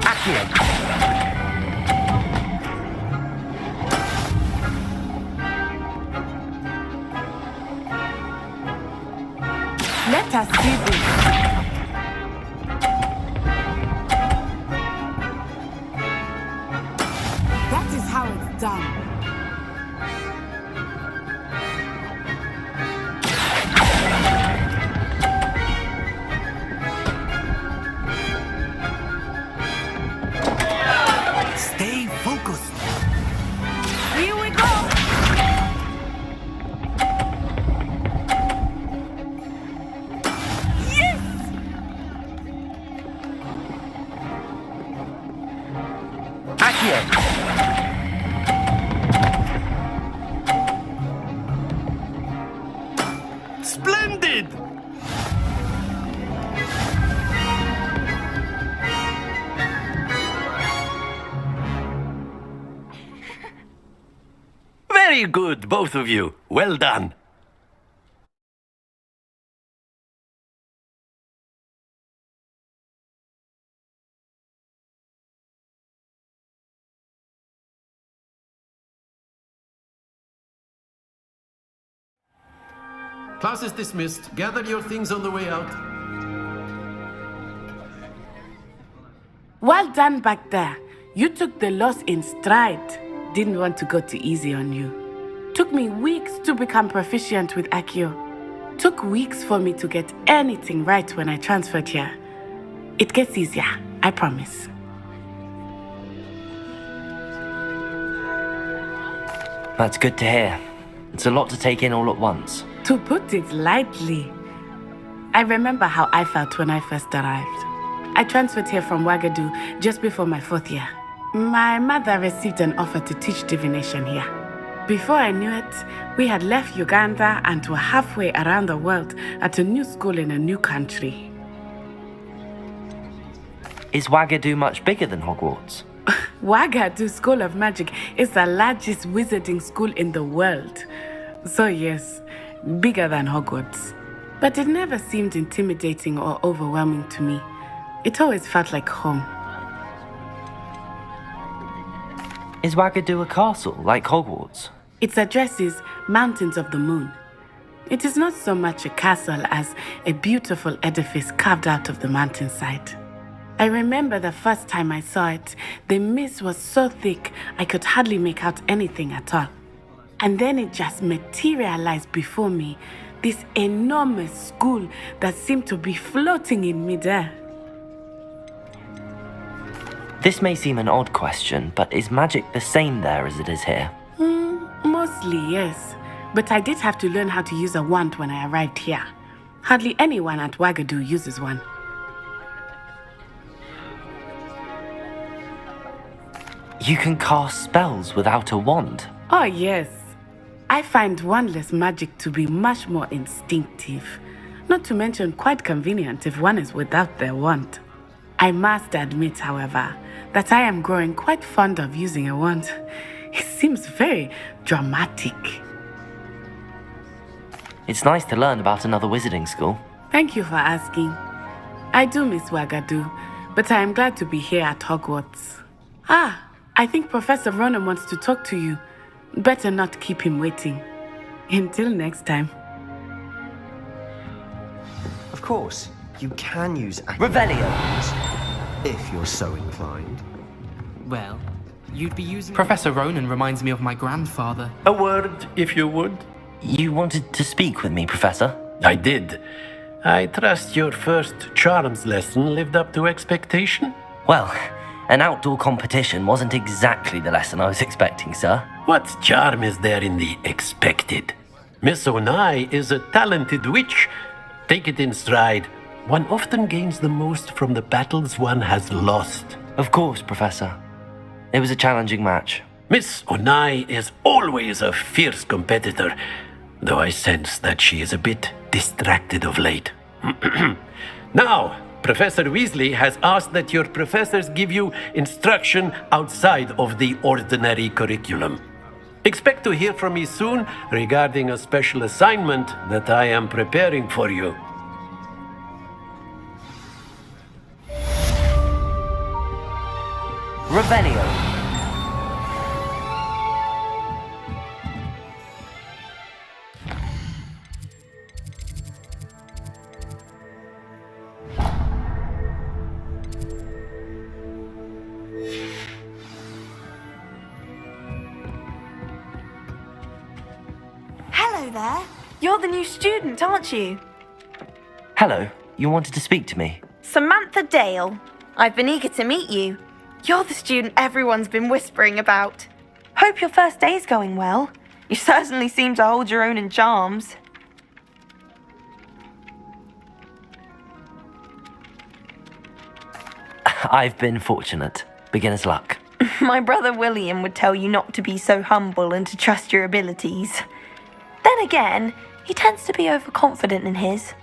Accio! Let us see this. That is how it's done. Stay focused. Here we go. Splendid! Very good, both of you. Well done. Class is dismissed. Gather your things on the way out. Well done back there. You took the loss in stride. Didn't want to go too easy on you. Took me weeks to become proficient with Accio. Took weeks for me to get anything right when I transferred here. It gets easier, I promise. That's good to hear. It's a lot to take in all at once. To put it lightly, I remember how I felt when I first arrived. I transferred here from Wagadu just before my 4th year. My mother received an offer to teach divination here. Before I knew it, we had left Uganda and were halfway around the world at a new school in a new country. Is Wagadu much bigger than Hogwarts? Wagadu School of Magic is the largest wizarding school in the world. So yes, bigger than Hogwarts. But it never seemed intimidating or overwhelming to me. It always felt like home. Is Wagadu a castle, like Hogwarts? Its address is Mountains of the Moon. It is not so much a castle as a beautiful edifice carved out of the mountainside. I remember the first time I saw it, the mist was so thick I could hardly make out anything at all. And then it just materialized before me, this enormous school that seemed to be floating in midair. This may seem an odd question, but is magic the same there as it is here? Mostly, yes. But I did have to learn how to use a wand when I arrived here. Hardly anyone at Wagadu uses one. You can cast spells without a wand? Oh, yes. I find wandless magic to be much more instinctive. Not to mention quite convenient if one is without their wand. I must admit, however, that I am growing quite fond of using a wand. It seems very dramatic. It's nice to learn about another wizarding school. Thank you for asking. I do miss Wagadu, but I am glad to be here at Hogwarts. I think Professor Ronan wants to talk to you. Better not keep him waiting. Until next time. Of course, you can use Revelio! if you're so inclined. Well, you'd be using... Professor Ronan reminds me of my grandfather. A word, if you would. You wanted to speak with me, Professor? I did. I trust your first charms lesson lived up to expectation? Well, an outdoor competition wasn't exactly the lesson I was expecting, sir. What charm is there in the expected? Miss Onai is a talented witch. Take it in stride. One often gains the most from the battles one has lost. Of course, Professor. It was a challenging match. Miss Onai is always a fierce competitor, though I sense that she is a bit distracted of late. Now, Professor Weasley has asked that your professors give you instruction outside of the ordinary curriculum. Expect to hear from me soon regarding a special assignment that I am preparing for you. Revelio. Hello there. You're the new student, aren't you? Hello, you wanted to speak to me? Samantha Dale. I've been eager to meet you. You're the student everyone's been whispering about. Hope your first day's going well. You certainly seem to hold your own in charms. I've been fortunate. Beginner's luck. My brother William would tell you not to be so humble and to trust your abilities. Then again, he tends to be overconfident in his.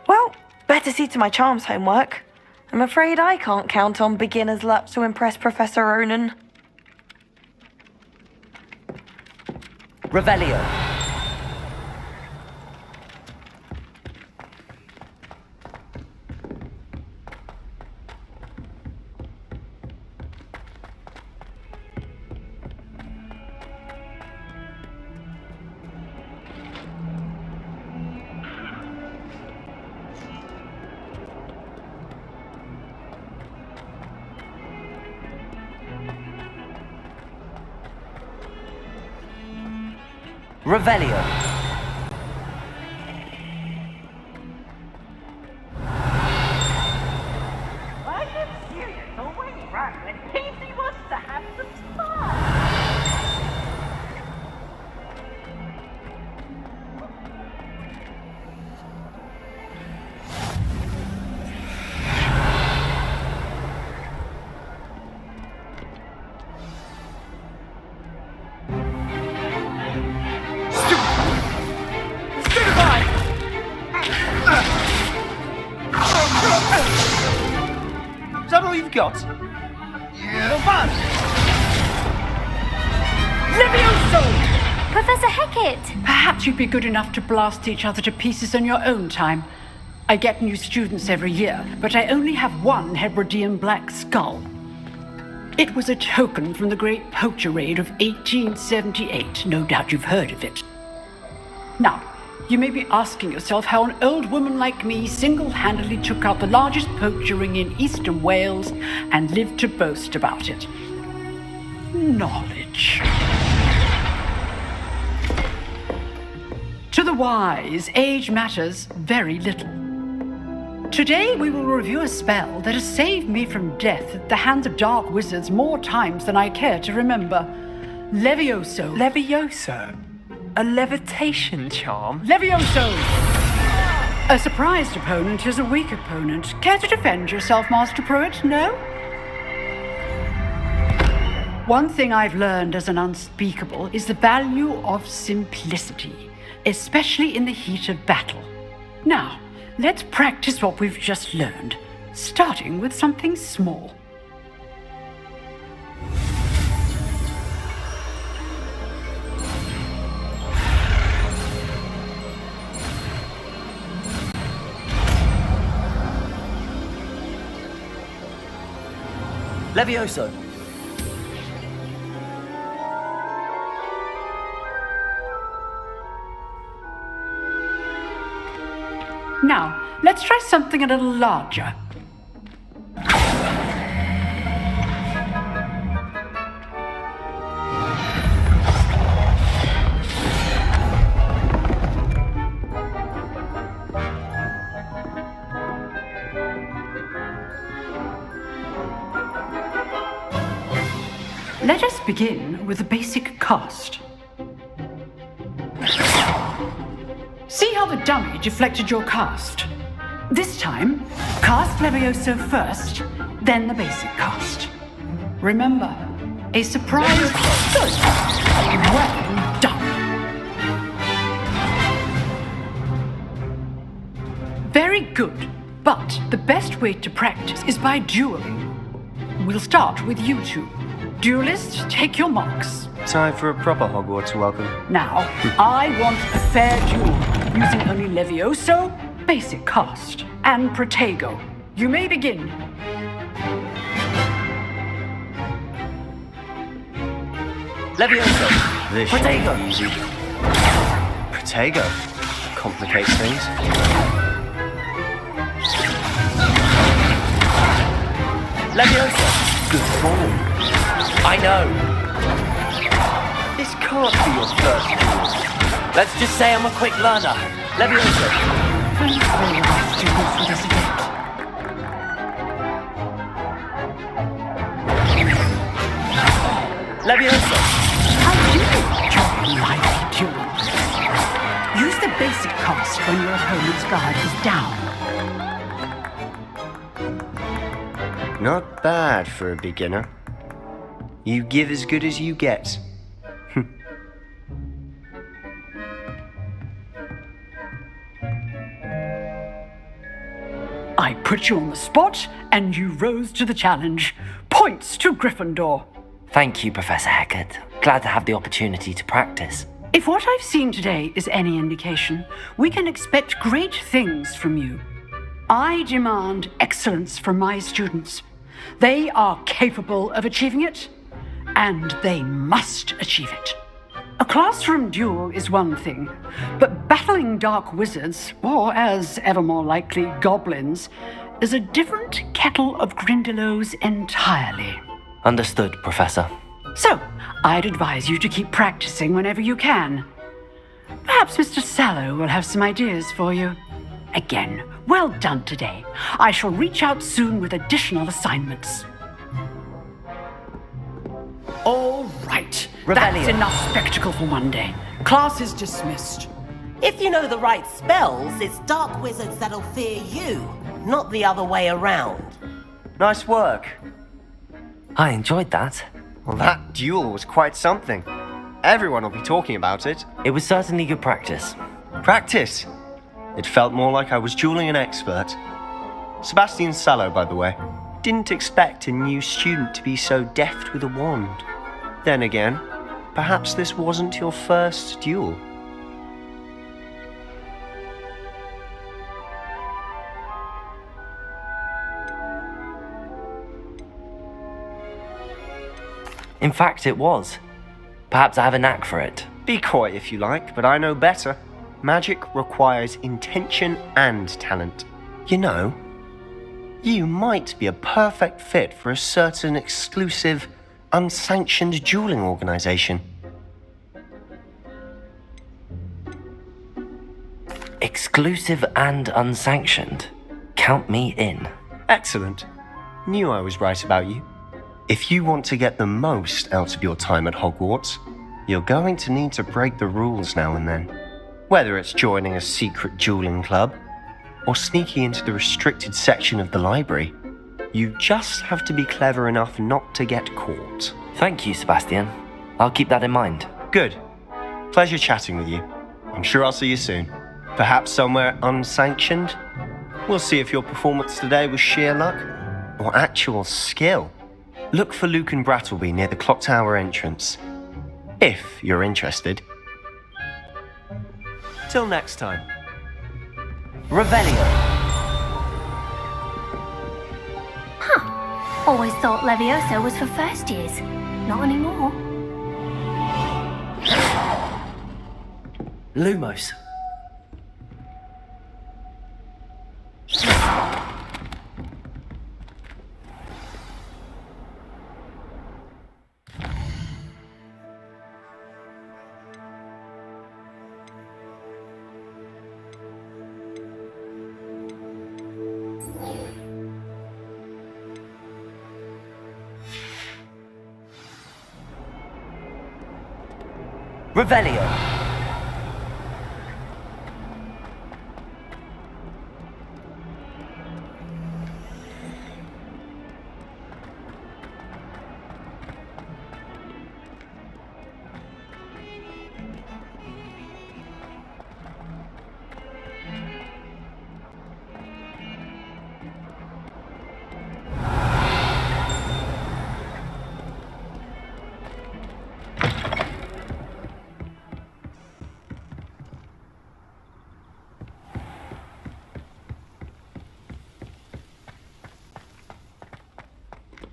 Well, better see to my charms homework. I'm afraid I can't count on beginner's luck to impress Professor Ronan. Revelio. Revelio. I am serious. Always right when Casey wants to have some fun. Is that all you've got? Yeah, fun! Levioso! Professor Hecat! Perhaps you'd be good enough to blast each other to pieces in your own time. I get new students every year, but I only have one Hebridean black skull. It was a token from the Great Poacher Raid of 1878. No doubt you've heard of it. Now, you may be asking yourself how an old woman like me single-handedly took out the largest poacher ring in eastern Wales and lived to boast about it. Knowledge. To the wise, age matters very little. Today we will review a spell that has saved me from death at the hands of dark wizards more times than I care to remember. Levioso. Levioso? A levitation charm? Levioso! A surprised opponent is a weak opponent. Care to defend yourself, Master Pruitt? No? One thing I've learned as an unspeakable is the value of simplicity, especially in the heat of battle. Now, let's practice what we've just learned, starting with something small. Levioso. Now, let's try something a little larger. Let us begin with the basic cast. See how the dummy deflected your cast? This time, cast Levioso first, then the basic cast. Remember, a surprise. Good. Well done. Very good, but the best way to practice is by dueling. We'll start with you two. Duelists, take your marks. Time for a proper Hogwarts welcome. Now, I want a fair duel, using only Levioso, basic cast, and Protego. You may begin. Levioso. This should be easy. Protego. Complicates things. Levioso. Good form. I know. This can't be your first duel. Let's just say I'm a quick learner. Levioso. Please roll your best to move for this event. Levioso. How do you enjoy live duels? Use the basic cast when your opponent's guard is down. Not bad for a beginner. You give as good as you get. I put you on the spot, and you rose to the challenge. Points to Gryffindor. Thank you, Professor Hecat. Glad to have the opportunity to practice. If what I've seen today is any indication, we can expect great things from you. I demand excellence from my students. They are capable of achieving it, and they must achieve it. A classroom duel is one thing, but battling dark wizards, or as ever more likely, goblins, is a different kettle of Grindylows entirely. Understood, Professor. So, I'd advise you to keep practicing whenever you can. Perhaps Mr. Sallow will have some ideas for you. Again, well done today. I shall reach out soon with additional assignments. All right. That's enough spectacle for one day. Class is dismissed. If you know the right spells, it's dark wizards that'll fear you, not the other way around. Nice work. I enjoyed that. Well, that duel was quite something. Everyone will be talking about it. It was certainly good practice. Practice? It felt more like I was dueling an expert. Sebastian Sallow, by the way. Didn't expect a new student to be so deft with a wand. Then again, perhaps this wasn't your first duel. In fact, it was. Perhaps I have a knack for it. Be coy if you like, but I know better. magic requires intention and talent. You know, you might be a perfect fit for a certain exclusive, unsanctioned dueling organization. Exclusive and unsanctioned. Count me in. Excellent. Knew I was right about you. If you want to get the most out of your time at Hogwarts, you're going to need to break the rules now and then. Whether it's joining a secret dueling club, or sneaking into the restricted section of the library, you just have to be clever enough not to get caught. Thank you, Sebastian. I'll keep that in mind. Good. Pleasure chatting with you. I'm sure I'll see you soon. Perhaps somewhere unsanctioned? We'll see if your performance today was sheer luck or actual skill. Look for Luke and Brattleby near the clock tower entrance, if you're interested. Till next time. Revelio. Huh. Always thought Levioso was for first years. Not anymore. Lumos. Revelio.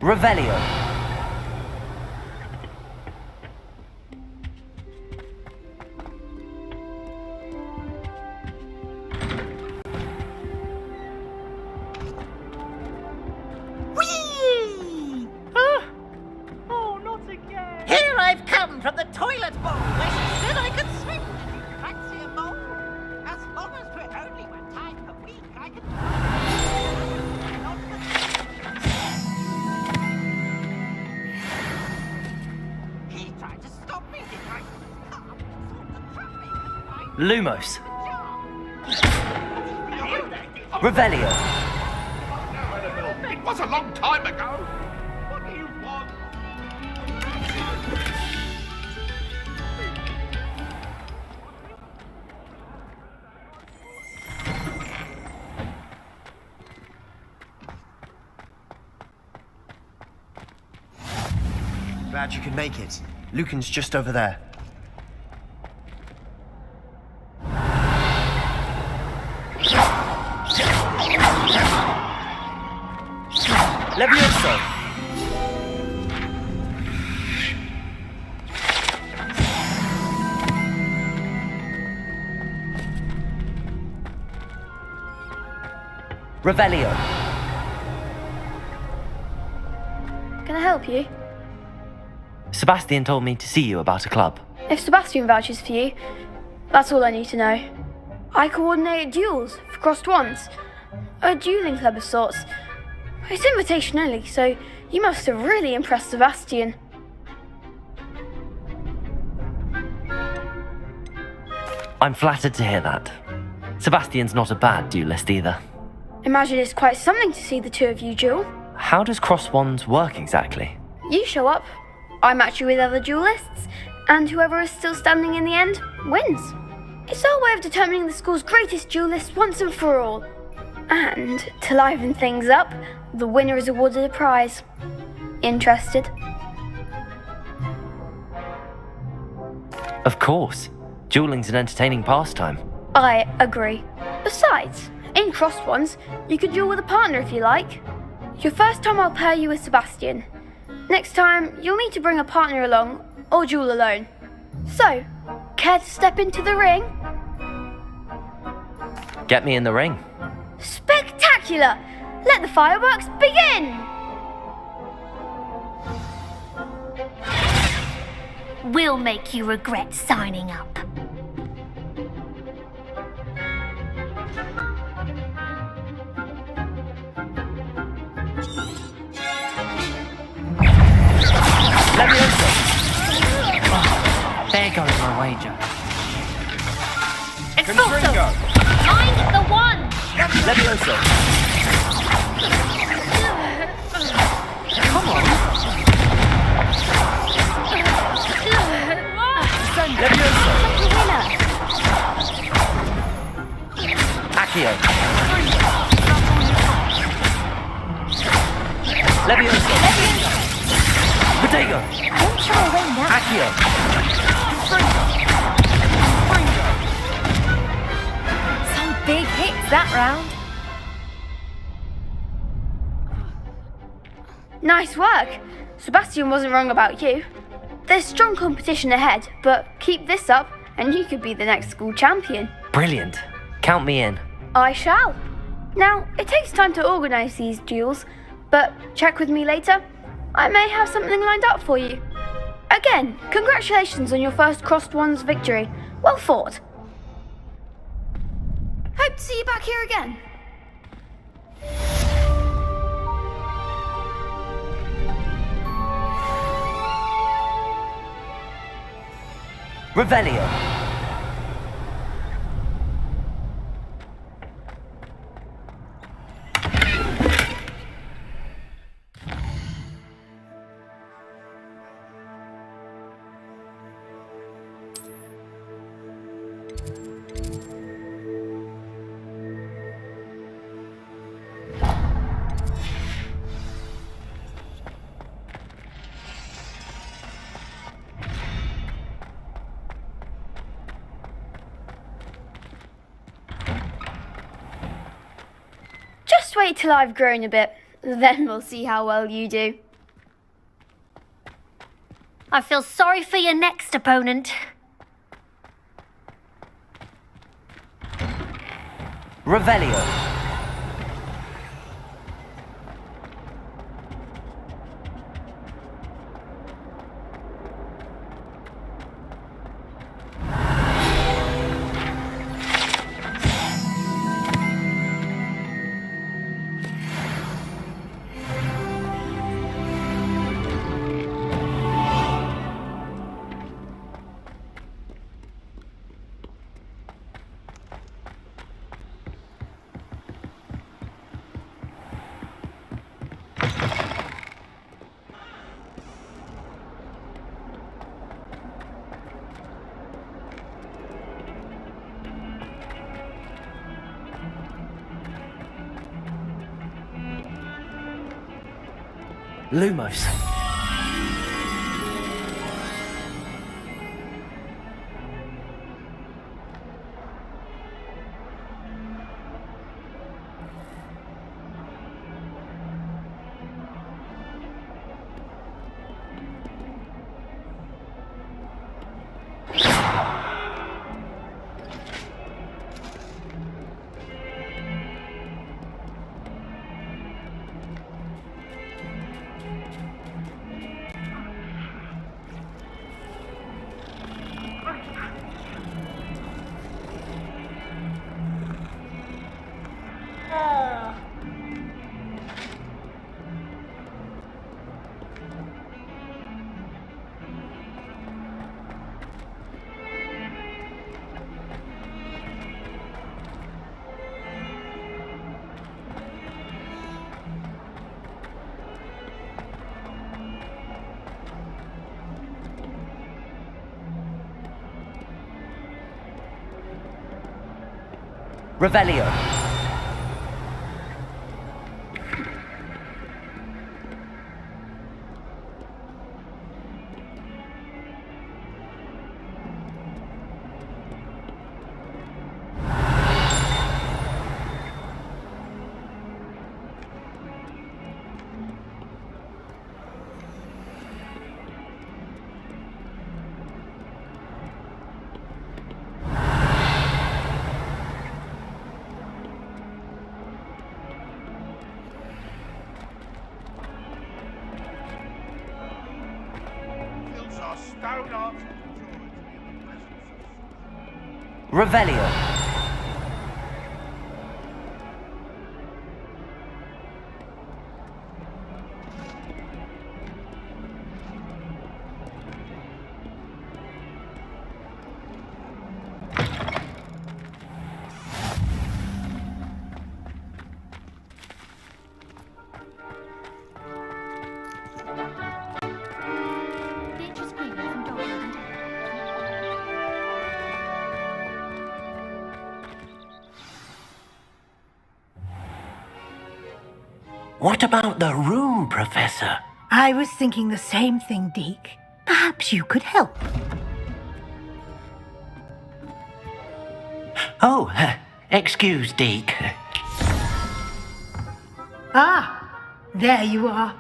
Revelio. Whee! Oh, not again. Here I've come from the toilet bowl where she said I could swim. Fancy a bowl? As long as we're only 1 time per week, I can... Lumos. Revelio. It was a long time ago. What do you want? Glad you could make it. Lucan's just over there. Levioso. Revelio. Can I help you? Sebastian told me to see you about a club. If Sebastian vouches for you, that's all I need to know. I coordinate duels for crossed wands. A dueling club of sorts. It's invitation only, so you must have really impressed Sebastian. I'm flattered to hear that. Sebastian's not a bad duelist either. Imagine it's quite something to see the two of you duel. How does cross wands work exactly? You show up, I match you with other duelists, and whoever is still standing in the end wins. It's our way of determining the school's greatest duelist once and for all. And to liven things up, the winner is awarded a prize. Interested? Of course. Dueling's an entertaining pastime. I agree. Besides, in crossed ones, you could duel with a partner if you like. Your first time I'll pair you with Sebastian. Next time, you'll need to bring a partner along, or duel alone. So, care to step into the ring? Get me in the ring. Spectacular! Let the fireworks begin! We'll make you regret signing up. There goes my wager. Expulso! Mind the one! Levioso. Come on. Levioso. Accio. Levioso. Protego. Don't try to win that. Accio. Some big hits that round. Nice work. Sebastian wasn't wrong about you. There's strong competition ahead, but keep this up and you could be the next school champion. Brilliant. Count me in. I shall. Now, it takes time to organise these duels, but check with me later. I may have something lined up for you. Again, congratulations on your first Crossed Wands victory. Well fought. Hope to see you back here again. Revelio. Just wait till I've grown a bit, then we'll see how well you do. I feel sorry for your next opponent. Revelio. Lumos. Revelio. Revelio. What about the room, Professor? I was thinking the same thing, Deke. Perhaps you could help. Oh, excuse, Deke. Ah, there you are.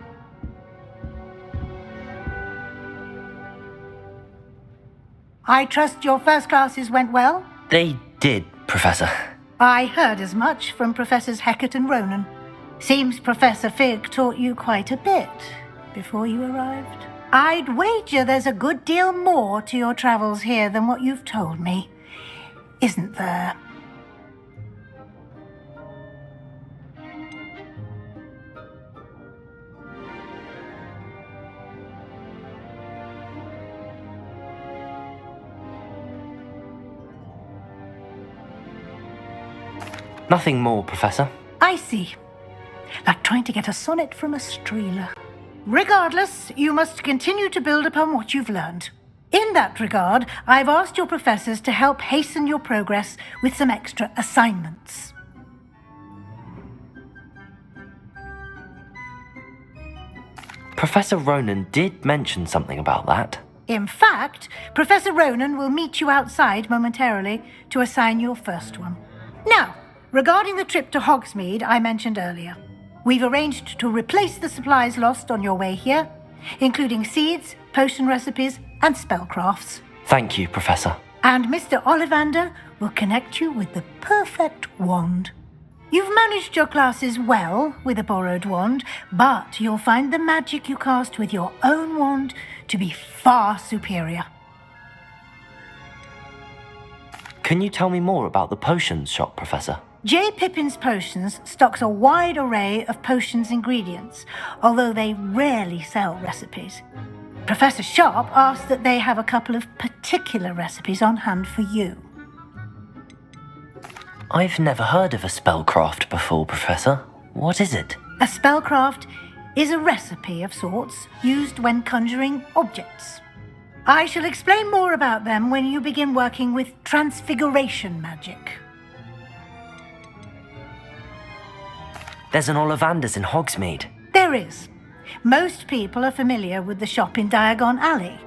I trust your first classes went well? They did, Professor. I heard as much from Professors Hecat and Ronan. Seems Professor Fig taught you quite a bit before you arrived. I'd wager there's a good deal more to your travels here than what you've told me, isn't there? Nothing more, Professor. I see. Like trying to get a sonnet from a streeler. Regardless, you must continue to build upon what you've learned. In that regard, I've asked your professors to help hasten your progress with some extra assignments. Professor Ronan did mention something about that. In fact, Professor Ronan will meet you outside momentarily to assign your first one. Now, regarding the trip to Hogsmeade I mentioned earlier, we've arranged to replace the supplies lost on your way here, including seeds, potion recipes, and spellcrafts. Thank you, Professor. And Mr. Ollivander will connect you with the perfect wand. You've managed your classes well with a borrowed wand, but you'll find the magic you cast with your own wand to be far superior. Can you tell me more about the potions shop, Professor? J. Pippin's Potions stocks a wide array of potions ingredients, although they rarely sell recipes. Professor Sharp asked that they have a couple of particular recipes on hand for you. I've never heard of a spellcraft before, Professor. What is it? A spellcraft is a recipe of sorts used when conjuring objects. I shall explain more about them when you begin working with transfiguration magic. There's an Ollivander's in Hogsmeade. There is. Most people are familiar with the shop in Diagon Alley.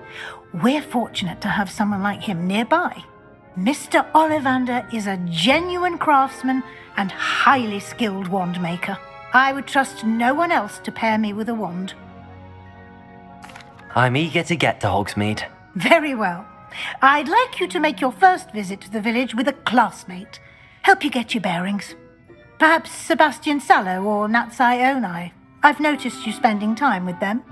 We're fortunate to have someone like him nearby. Mr. Ollivander is a genuine craftsman and highly skilled wand maker. I would trust no one else to pair me with a wand. I'm eager to get to Hogsmeade. Very well. I'd like you to make your first visit to the village with a classmate. Help you get your bearings. Perhaps Sebastian Sallow or Natsai Onai. I've noticed you spending time with them.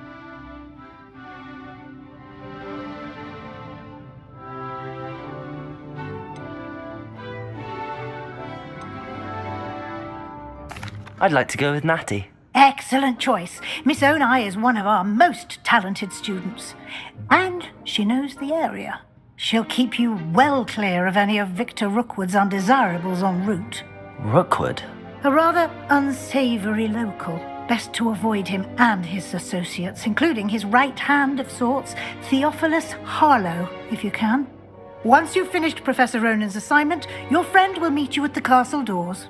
I'd like to go with Natty. Excellent choice. Miss Onai is one of our most talented students. And she knows the area. She'll keep you well clear of any of Victor Rookwood's undesirables en route. Rookwood? A rather unsavory local. Best to avoid him and his associates, including his right hand of sorts, Theophilus Harlow, if you can. Once you've finished Professor Ronan's assignment, your friend will meet you at the castle doors.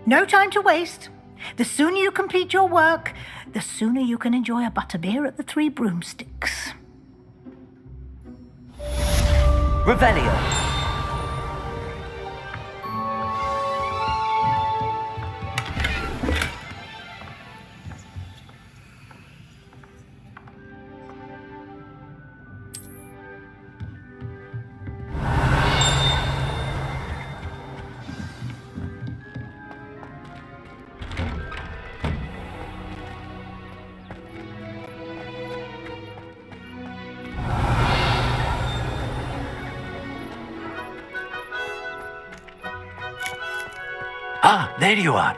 No time to waste. The sooner you complete your work, the sooner you can enjoy a butterbeer at the Three Broomsticks. Revelio. Ah, there you are.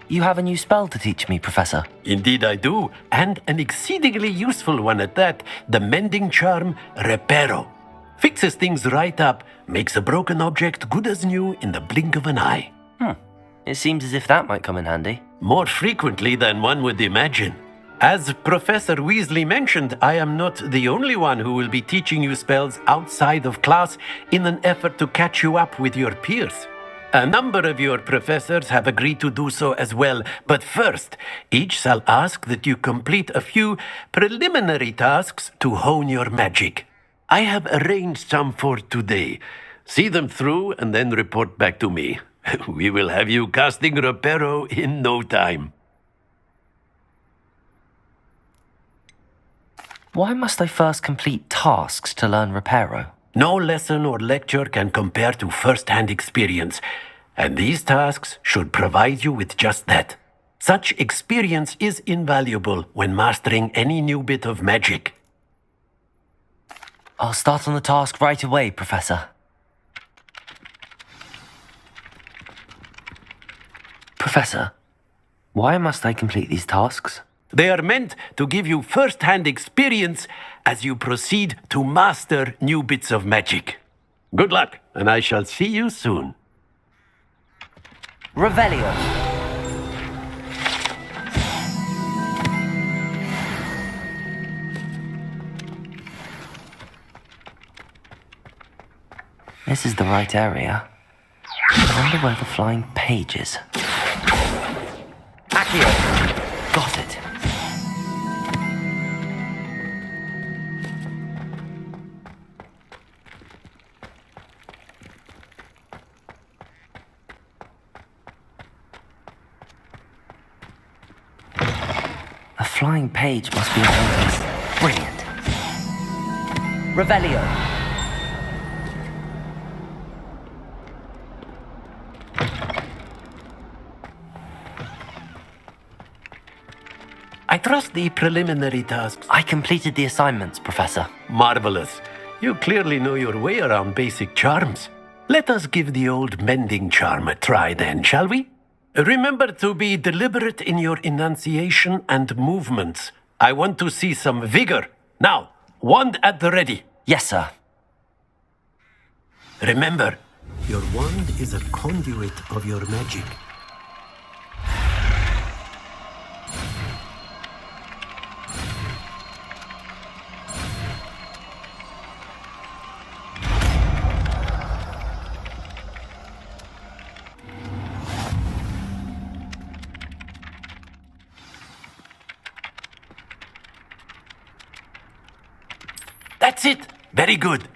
You have a new spell to teach me, Professor. Indeed I do, and an exceedingly useful one at that. The mending charm, Reparo. Fixes things right up, makes a broken object good as new in the blink of an eye. It seems as if that might come in handy. More frequently than one would imagine. As Professor Weasley mentioned, I am not the only one who will be teaching you spells outside of class in an effort to catch you up with your peers. A number of your professors have agreed to do so as well, but first, each shall ask that you complete a few preliminary tasks to hone your magic. I have arranged some for today. See them through and then report back to me. We will have you casting Reparo in no time. Why must I first complete tasks to learn Reparo? No lesson or lecture can compare to first-hand experience, and these tasks should provide you with just that. Such experience is invaluable when mastering any new bit of magic. I'll start on the task right away, Professor. Professor, why must I complete these tasks? They are meant to give you first-hand experience as you proceed to master new bits of magic. Good luck, and I shall see you soon. Revelio. This is the right area. I wonder where the flying page is. Accio! Got it. A flying page must be around this. Brilliant. Revelio. I trust the preliminary tasks. I completed the assignments, Professor. Marvelous. You clearly know your way around basic charms. Let us give the old mending charm a try then, shall we? Remember to be deliberate in your enunciation and movements. I want to see some vigor. Now, wand at the ready. Yes, sir. Remember, your wand is a conduit of your magic. That's it! Very good.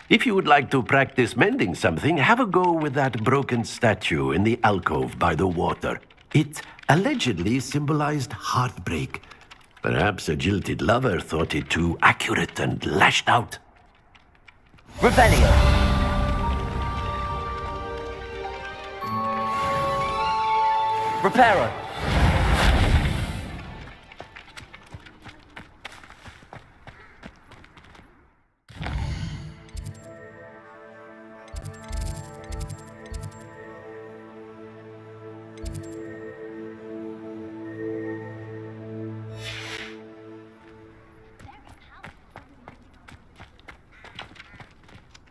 If you would like to practice mending something, have a go with that broken statue in the alcove by the water. It allegedly symbolized heartbreak. Perhaps a jilted lover thought it too accurate and lashed out. Revelio. Reparo.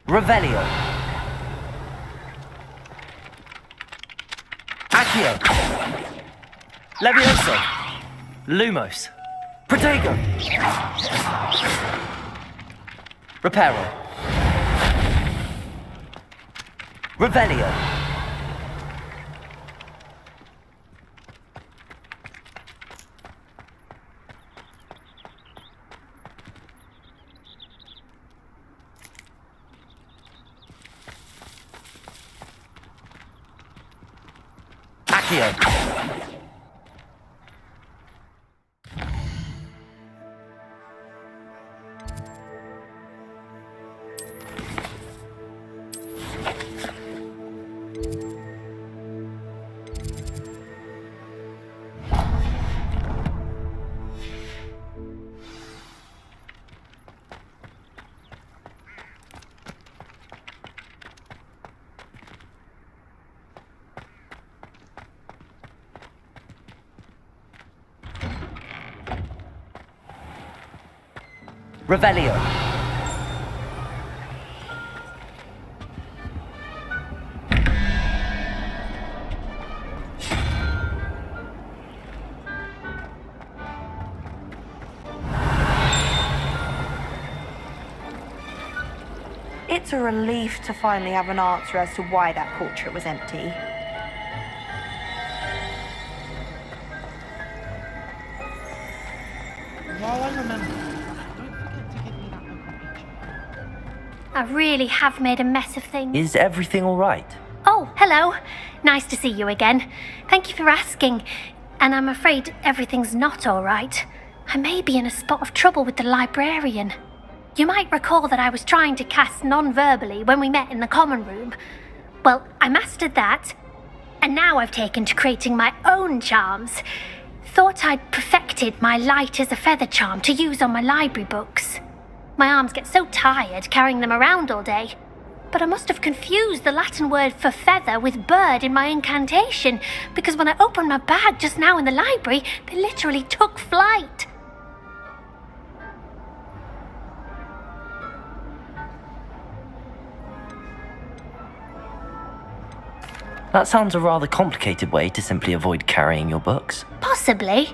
Revelio. Accio. Levioso. Lumos. Protego. Reparo. Revelio. Accio. Revelio. It's a relief to finally have an answer as to why that portrait was empty. While I remember, don't forget to give me that book on picture. I really have made a mess of things. Is everything all right? Oh, hello. Nice to see you again. Thank you for asking. And I'm afraid everything's not all right. I may be in a spot of trouble with the librarian. You might recall that I was trying to cast non-verbally when we met in the common room. Well, I mastered that, and now I've taken to creating my own charms. Thought I'd perfected my light as a feather charm to use on my library books. My arms get so tired carrying them around all day. But I must have confused the Latin word for feather with bird in my incantation, because when I opened my bag just now in the library, they literally took flight. That sounds a rather complicated way to simply avoid carrying your books. Possibly.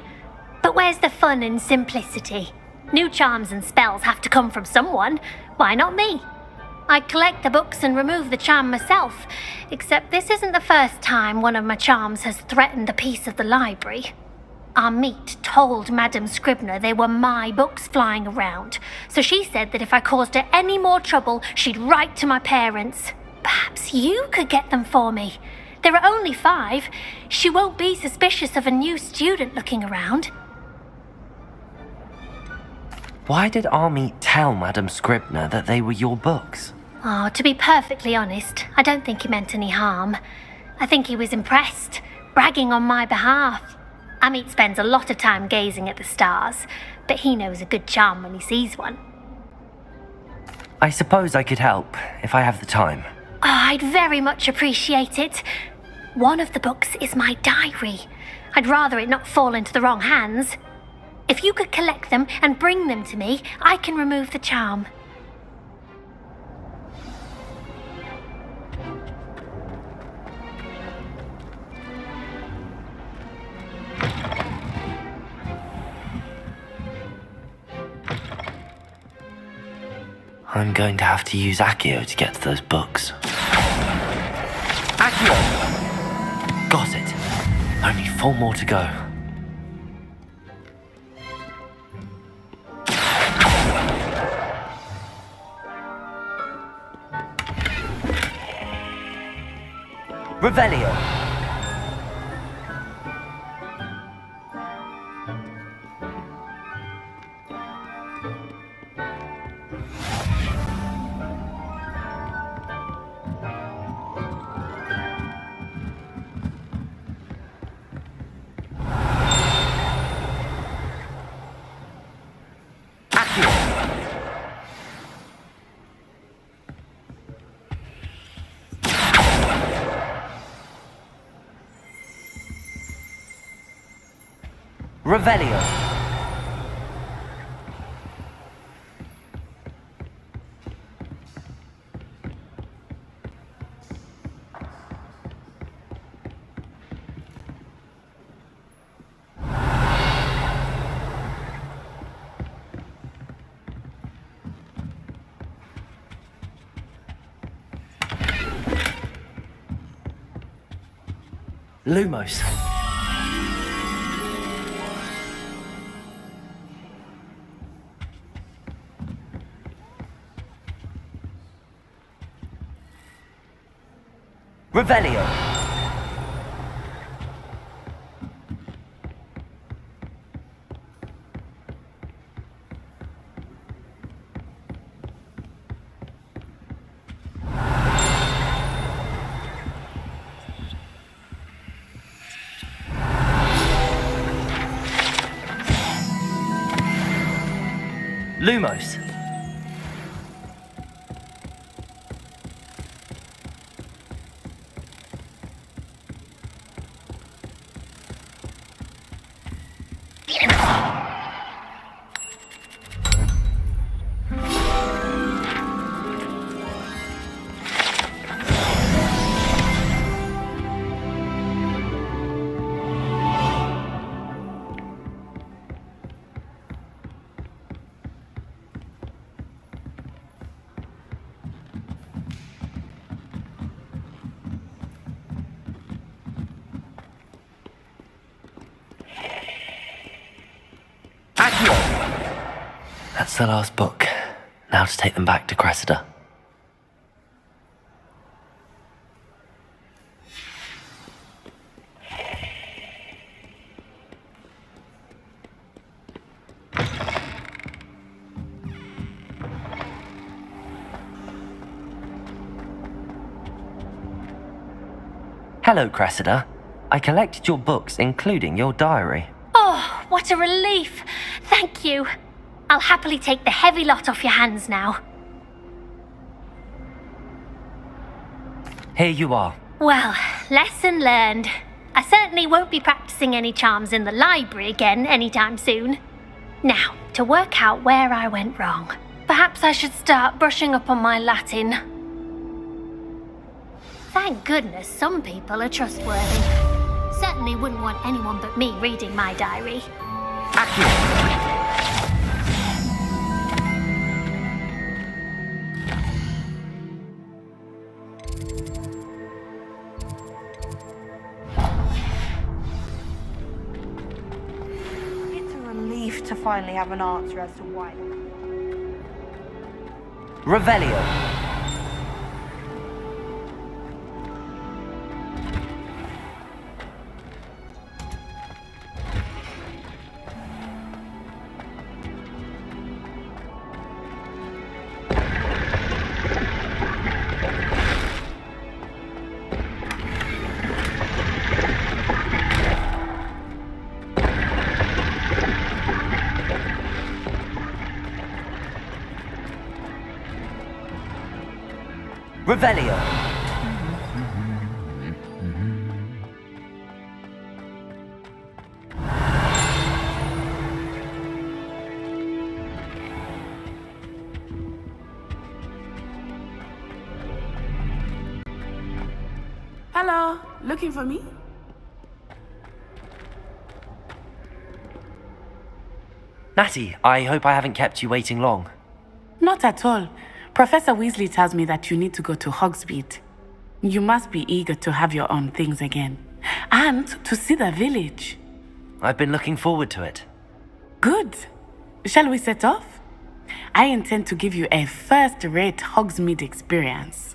But where's the fun in simplicity? New charms and spells have to come from someone. Why not me? I collect the books and remove the charm myself, except this isn't the first time one of my charms has threatened the peace of the library. Our meet told Madame Scribner they were my books flying around, so she said that if I caused her any more trouble, she'd write to my parents. Perhaps you could get them for me. There are only 5. She won't be suspicious of a new student looking around. Why did Army tell Madame Scribner that they were your books? Oh, to be perfectly honest, I don't think he meant any harm. I think he was impressed, bragging on my behalf. Amit spends a lot of time gazing at the stars, but he knows a good charm when he sees one. I suppose I could help, if I have the time. Oh, I'd very much appreciate it. One of the books is my diary. I'd rather it not fall into the wrong hands. If you could collect them and bring them to me, I can remove the charm. I'm going to have to use Accio to get to those books. Accio! Got it. Only 4 more to go. Revelio. Revelio. Lumos. Revelio. Lumos. That's the last book. Now to take them back to Cressida. Hello, Cressida. I collected your books, including your diary. Oh, what a relief. Thank you. I'll happily take the heavy lot off your hands now. Here you are. Well, lesson learned. I certainly won't be practicing any charms in the library again anytime soon. Now, to work out where I went wrong. Perhaps I should start brushing up on my Latin. Thank goodness some people are trustworthy. Certainly wouldn't want anyone but me reading my diary. It's a relief to finally have an answer as to why. Revelio. Revelio. Hello, looking for me? Natty, I hope I haven't kept you waiting long. Not at all. Professor Weasley tells me that you need to go to Hogsmeade. You must be eager to have your own things again. And to see the village. I've been looking forward to it. Good. Shall we set off? I intend to give you a first-rate Hogsmeade experience.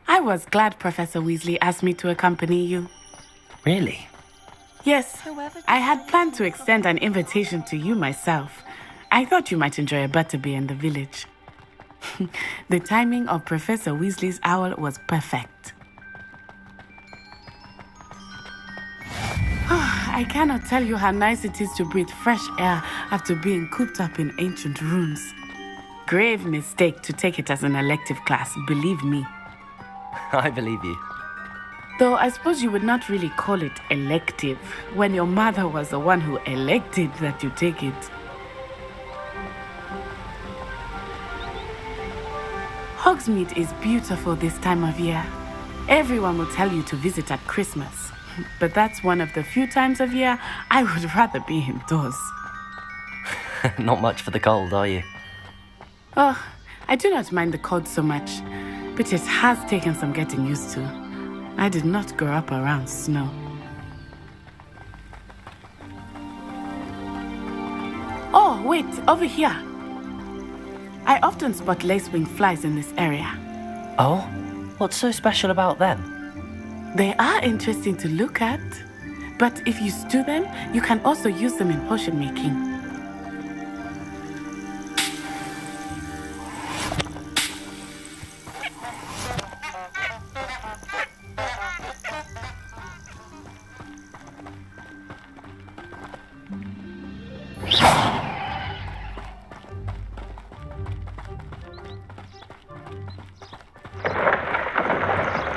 I was glad Professor Weasley asked me to accompany you. Really? Yes, I had planned to extend an invitation to you myself. I thought you might enjoy a butterbeer in the village. The timing of Professor Weasley's owl was perfect. I cannot tell you how nice it is to breathe fresh air after being cooped up in ancient rooms. Grave mistake to take it as an elective class, believe me. I believe you. Though I suppose you would not really call it elective when your mother was the one who elected that you take it. Hogsmeade is beautiful this time of year. Everyone will tell you to visit at Christmas. But that's one of the few times of year I would rather be indoors. Not much for the cold, are you? Oh, I do not mind the cold so much, but it has taken some getting used to. I did not grow up around snow. Oh, wait, over here. I often spot lacewing flies in this area. Oh? What's so special about them? They are interesting to look at, but if you stew them, you can also use them in potion making.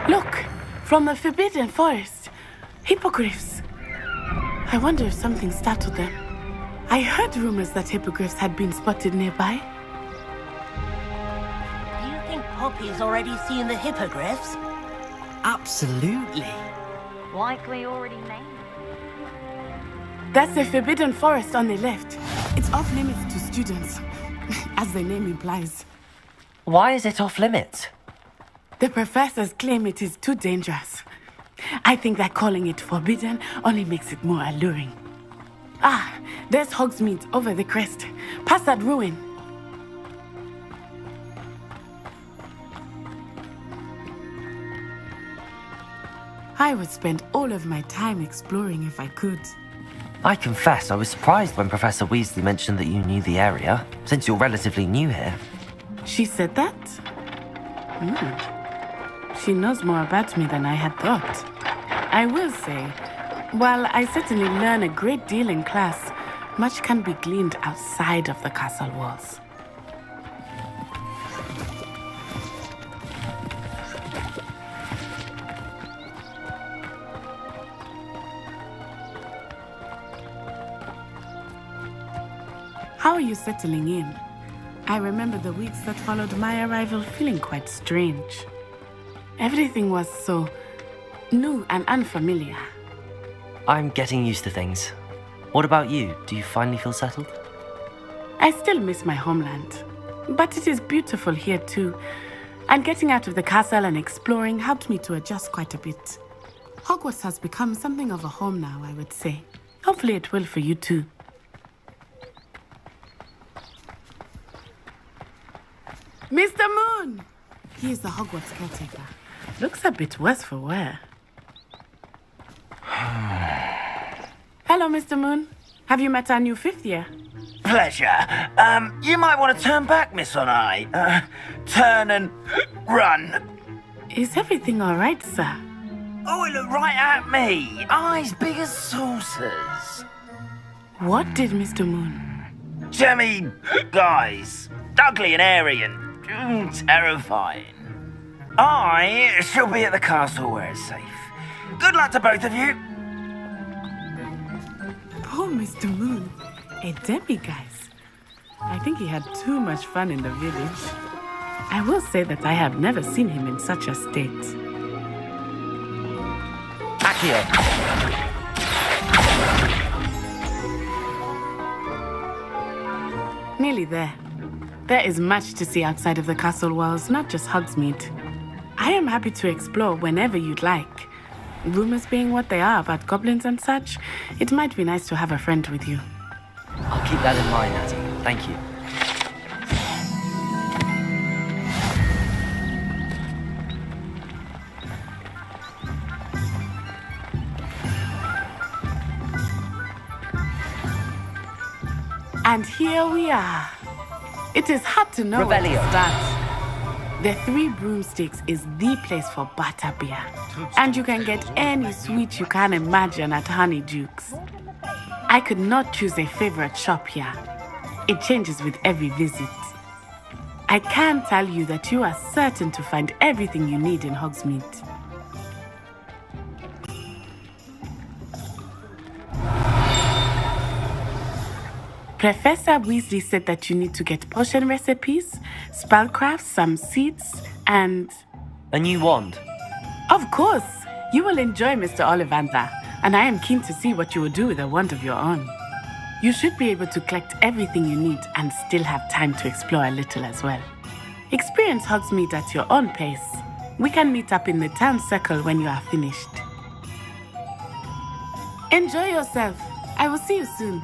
Look, from the Forbidden Forest, hippogriffs. I wonder if something startled them. I heard rumors that hippogriffs had been spotted nearby. Do you think Poppy's already seen the hippogriffs? Absolutely. Likely already named. That's the Forbidden Forest on the left. It's off limits to students, as the name implies. Why is it off limits? The professors claim it is too dangerous. I think that calling it forbidden only makes it more alluring. Ah, there's Hogsmeade over the crest, past that ruin. I would spend all of my time exploring if I could. I confess I was surprised when Professor Weasley mentioned that you knew the area, since you're relatively new here. She said that? She knows more about me than I had thought. I will say, while I certainly learn a great deal in class, much can be gleaned outside of the castle walls. How are you settling in? I remember the weeks that followed my arrival feeling quite strange. Everything was so new and unfamiliar. I'm getting used to things. What about you? Do you finally feel settled? I still miss my homeland, but it is beautiful here too. And getting out of the castle and exploring helped me to adjust quite a bit. Hogwarts has become something of a home now, I would say. Hopefully it will for you too. Mr. Moon! He is the Hogwarts caretaker. Looks a bit worse for wear. Hello, Mr. Moon. Have you met our new fifth year? Pleasure. You might want to turn back, Miss Onai. Turn and run. Is everything all right, sir? Oh, it looked right at me. Eyes big as saucers. What did Mr. Moon? Jemmy, guys. Ugly and airy and terrifying. I shall be at the castle where it's safe. Good luck to both of you. Poor Mr. Moon. A demiguise. I think he had too much fun in the village. I will say that I have never seen him in such a state. Accio! Nearly there. There is much to see outside of the castle walls, not just Hogsmeade. I am happy to explore whenever you'd like. Rumors being what they are about goblins and such, it might be nice to have a friend with you. I'll keep that in mind, Natty. Thank you. And here we are. It is hard to know where to start. The Three Broomsticks is the place for butterbeer. And you can get any sweet you can imagine at Honeydukes. I could not choose a favorite shop here. It changes with every visit. I can tell you that you are certain to find everything you need in Hogsmeade. Professor Weasley said that you need to get potion recipes, spellcrafts, some seeds, and... a new wand. Of course! You will enjoy Mr. Ollivander, and I am keen to see what you will do with a wand of your own. You should be able to collect everything you need and still have time to explore a little as well. Experience Hogsmeade at your own pace. We can meet up in the town circle when you are finished. Enjoy yourself. I will see you soon.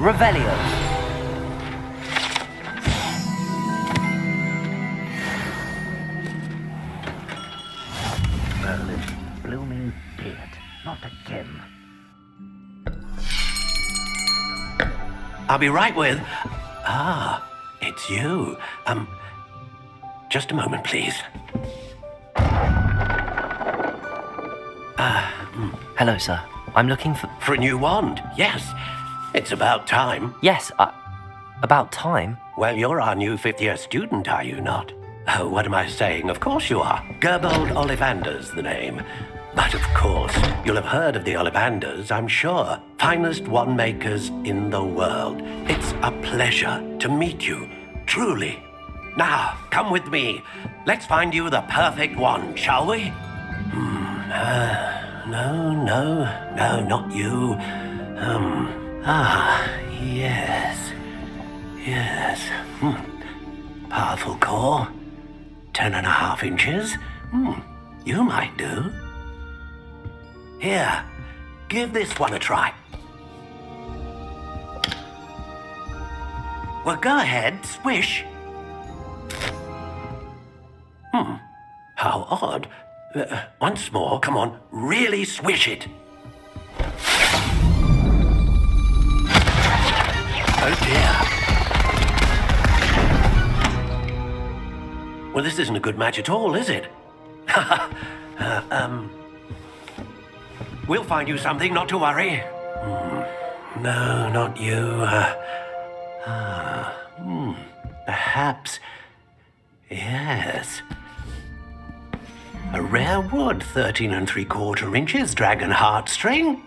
Revelio. Well, it's blooming beard, not again. I'll be right with... Ah, it's you. Just a moment, please. Hello, sir. I'm looking for... For a new wand, yes. It's about time. Yes, about time? Well, you're our new fifth-year student, are you not? Oh, what am I saying? Of course you are. Gerbold Ollivander's the name. But of course, you'll have heard of the Ollivanders, I'm sure. Finest wand makers in the world. It's a pleasure to meet you, truly. Now, come with me. Let's find you the perfect wand, shall we? No, not you. Yes. Powerful core. 10.5 inches. You might do. Here, give this one a try. Well, go ahead, swish. How odd. Once more, come on, really swish it. Oh dear. Well, this isn't a good match at all, is it? We'll find you something, not to worry. No, not you. Perhaps. Yes. A rare wood, 13 3/4 inches, dragon heartstring.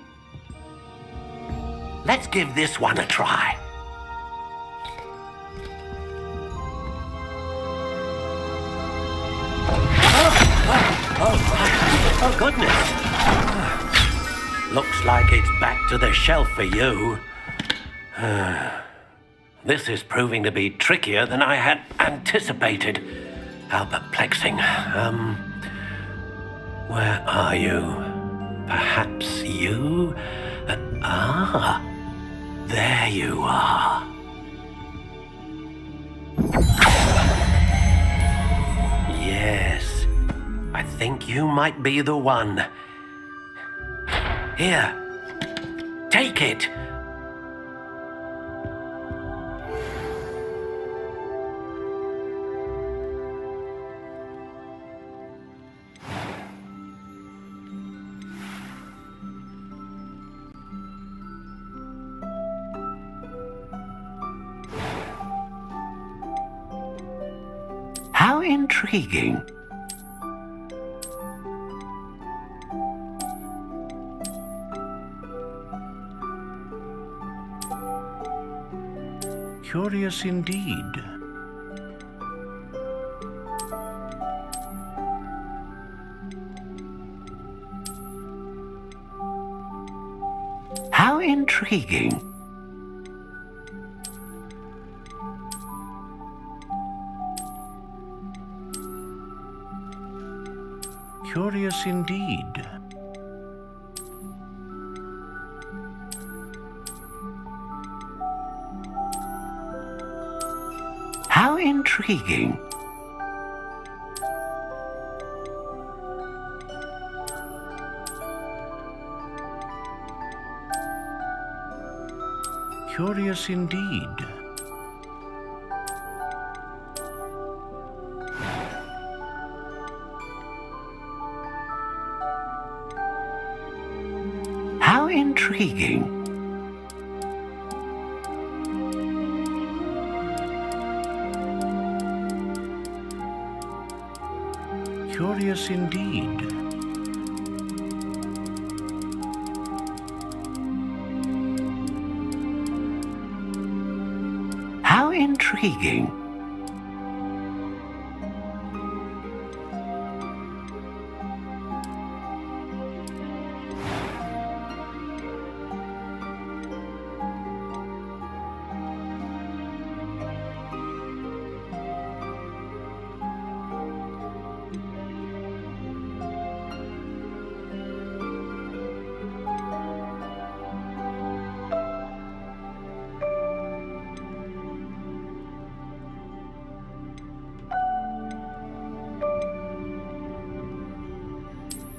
Let's give this one a try. Oh, goodness. Looks like it's back to the shelf for you. This is proving to be trickier than I had anticipated. How perplexing. Where are you? Perhaps you? There you are. Yes, I think you might be the one. Here, take it. How intriguing. Curious indeed. How intriguing. Curious indeed. How intriguing. Curious indeed. How intriguing. Curious indeed. How intriguing.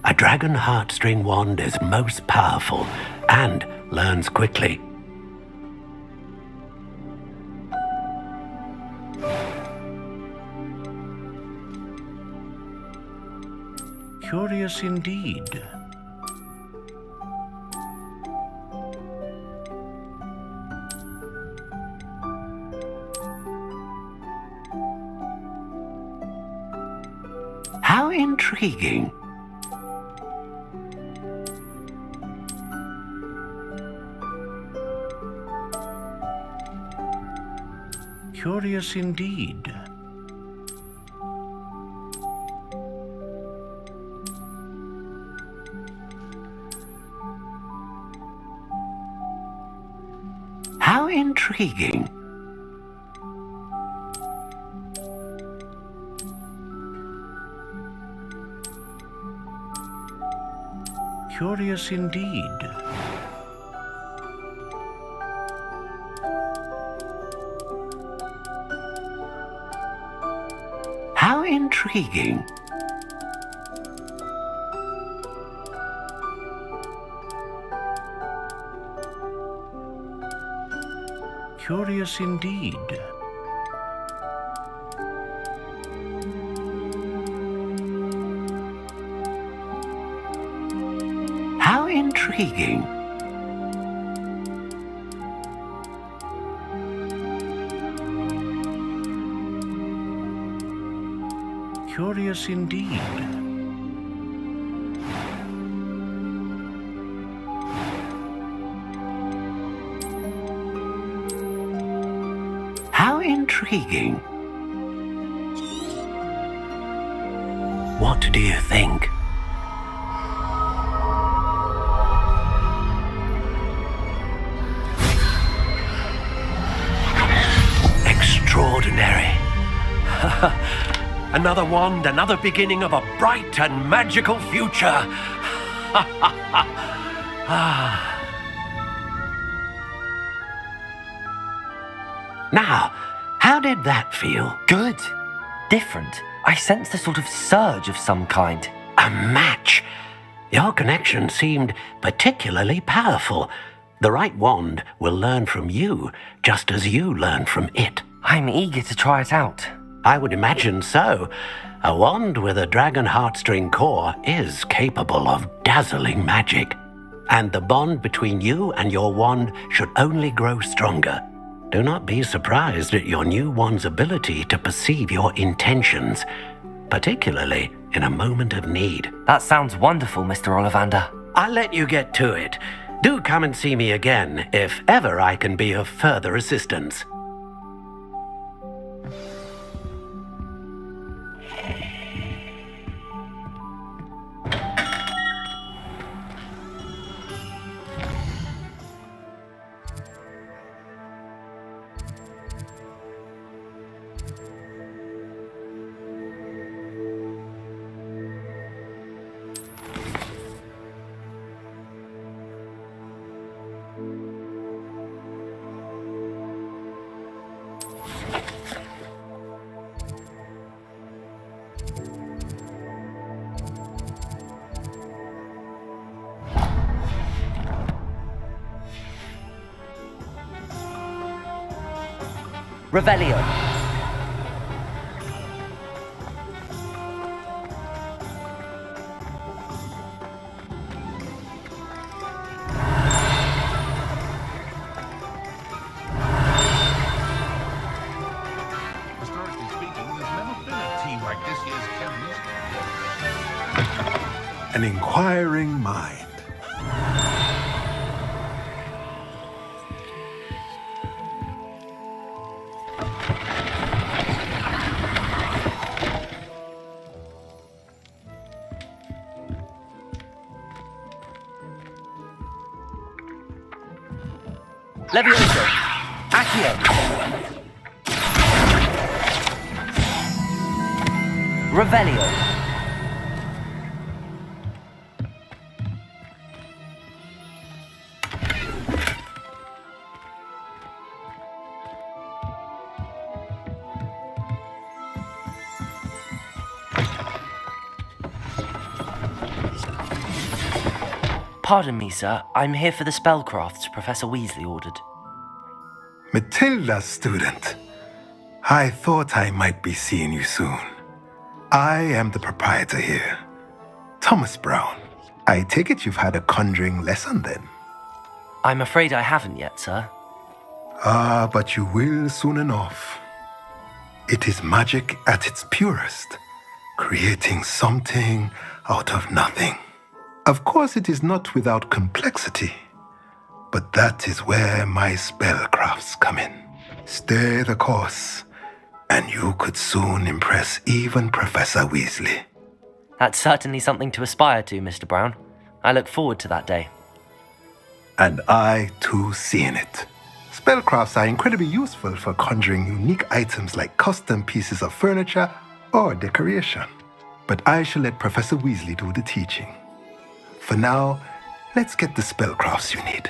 A dragon heartstring wand is most powerful and learns quickly. Curious indeed. How intriguing. Curious indeed. How intriguing. Curious indeed. How intriguing. Curious indeed. How intriguing. Curious indeed. How intriguing. What do you think? Extraordinary. Another wand, another beginning of a bright and magical future. Now, how did that feel? Good. Different. I sensed a sort of surge of some kind. A match. Your connection seemed particularly powerful. The right wand will learn from you, just as you learn from it. I'm eager to try it out. I would imagine so. A wand with a dragon heartstring core is capable of dazzling magic. And the bond between you and your wand should only grow stronger. Do not be surprised at your new wand's ability to perceive your intentions, particularly in a moment of need. That sounds wonderful, Mr. Ollivander. I'll let you get to it. Do come and see me again if ever I can be of further assistance. Revelio. Historically speaking, there's never been a team like this year's Kevin's. An inquiring mind. Levioso. Accio. Revelio. Pardon me, sir. I'm here for the spellcrafts Professor Weasley ordered. Matilda, student. I thought I might be seeing you soon. I am the proprietor here, Thomas Brown, I take it you've had a conjuring lesson then? I'm afraid I haven't yet, sir. Ah, but you will soon enough. It is magic at its purest, creating something out of nothing. Of course, it is not without complexity, but that is where my spellcrafts come in. Stay the course, and you could soon impress even Professor Weasley. That's certainly something to aspire to, Mr. Brown. I look forward to that day. And I, too, see in it. Spellcrafts are incredibly useful for conjuring unique items like custom pieces of furniture or decoration. But I shall let Professor Weasley do the teaching. For now, let's get the spellcrafts you need.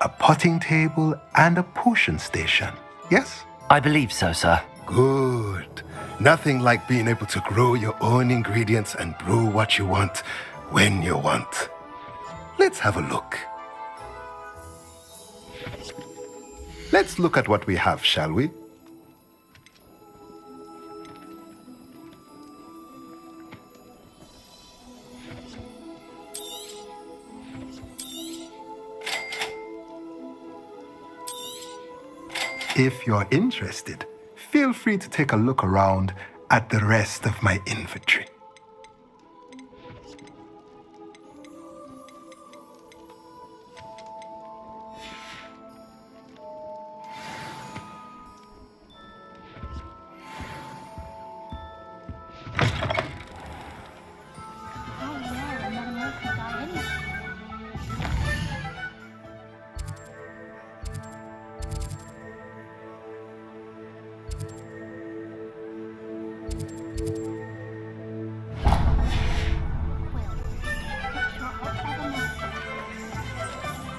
A potting table and a potion station, yes? I believe so, sir. Good. Nothing like being able to grow your own ingredients and brew what you want when you want. Let's have a look. Let's look at what we have, shall we? If you're interested, feel free to take a look around at the rest of my inventory.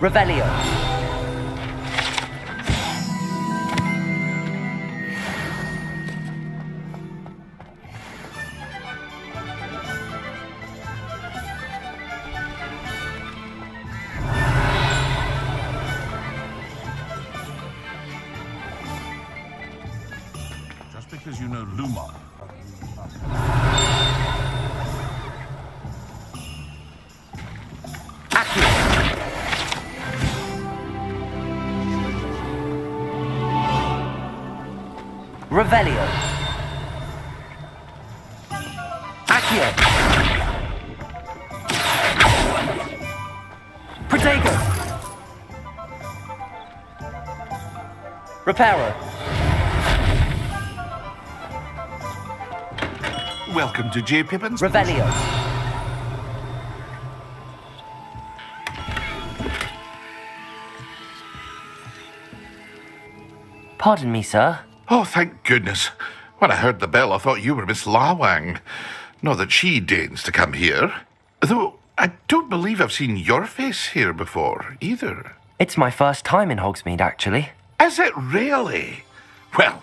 Revelio. Just because you know Lumos. Revelio. Accio. Protego. Reparo. Welcome to J. Pippin's Revelio. Pardon me, sir. Oh, thank goodness. When I heard the bell, I thought you were Miss Lawang. Not that she deigns to come here. Though I don't believe I've seen your face here before, either. It's my first time in Hogsmeade, actually. Is it really? Well,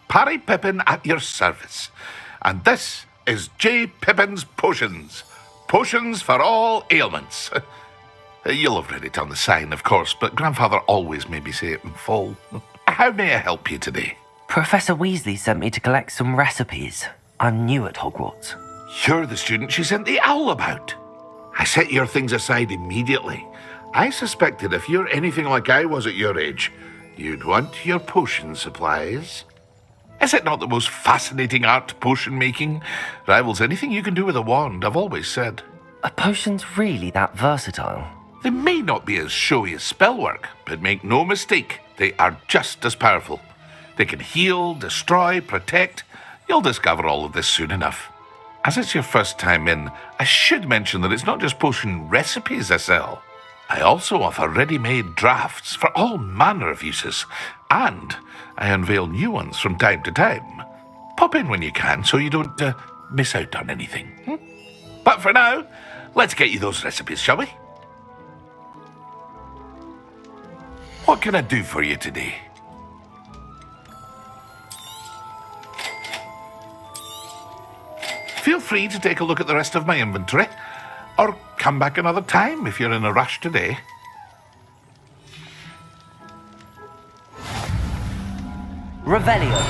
Parry Pippin at your service. And this is J. Pippin's Potions. Potions for all ailments. You'll have read it on the sign, of course, but Grandfather always made me say it in full. How may I help you today? Professor Weasley sent me to collect some recipes. I'm new at Hogwarts. You're the student she sent the owl about. I set your things aside immediately. I suspected if you're anything like I was at your age, you'd want your potion supplies. Is it not the most fascinating art, potion making? Rivals anything you can do with a wand, I've always said. Are potions really that versatile? They may not be as showy as spellwork, but make no mistake, they are just as powerful. They can heal, destroy, protect. You'll discover all of this soon enough. As it's your first time in, I should mention that it's not just potion recipes I sell. I also offer ready-made drafts for all manner of uses, and I unveil new ones from time to time. Pop in when you can so you don't miss out on anything. But for now, let's get you those recipes, shall we? What can I do for you today? Feel free to take a look at the rest of my inventory, or come back another time if you're in a rush today. Revelio.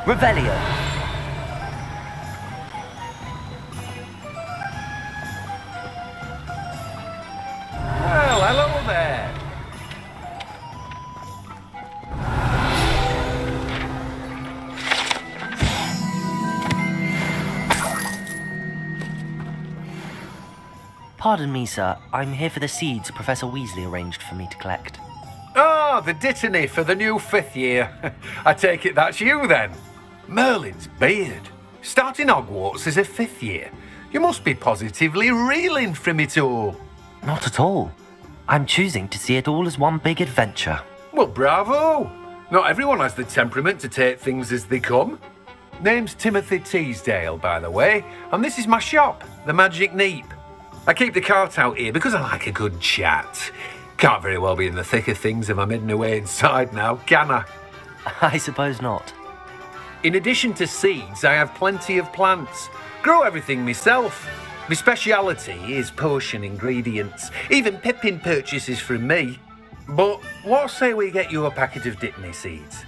Revelio. Well, hello there. Pardon me, sir. I'm here for the seeds Professor Weasley arranged for me to collect. Ah, the dittany for the new 5th year. I take it that's you then. Merlin's beard. Starting Hogwarts as a 5th year. You must be positively reeling from it all. Not at all. I'm choosing to see it all as one big adventure. Well, bravo. Not everyone has the temperament to take things as they come. Name's Timothy Teasdale, by the way, and this is my shop, the Magic Neep. I keep the cart out here because I like a good chat. Can't very well be in the thick of things if I'm hidden away inside now, can I? I suppose not. In addition to seeds, I have plenty of plants. Grow everything myself. My speciality is potion ingredients. Even Pippin purchases from me. But what say we get you a packet of Dittany seeds?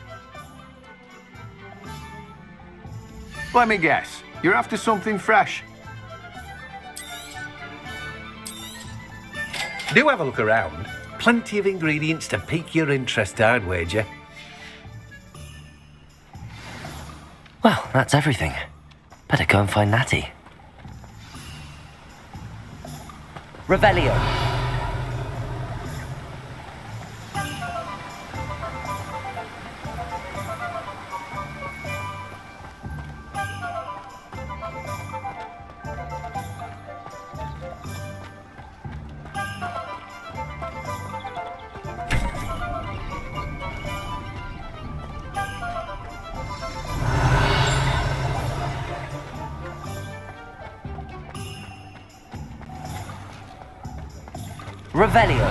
Let me guess. You're after something fresh. Do have a look around. Plenty of ingredients to pique your interest, I'd wager. Well, that's everything. Better go and find Natty. Revelio. Revelio.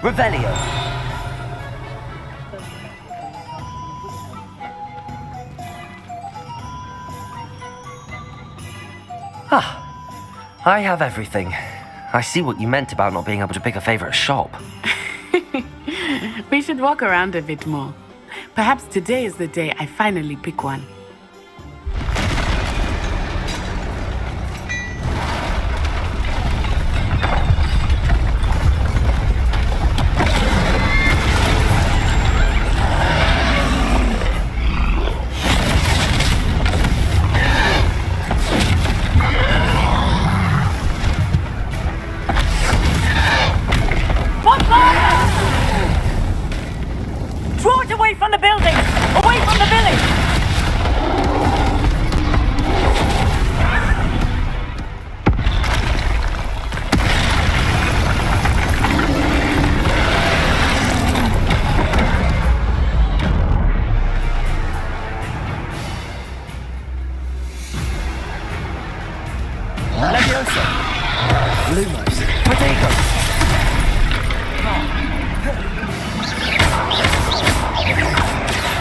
Revelio. Ah, I have everything. I see what you meant about not being able to pick a favorite shop. We should walk around a bit more. Perhaps today is the day I finally pick one.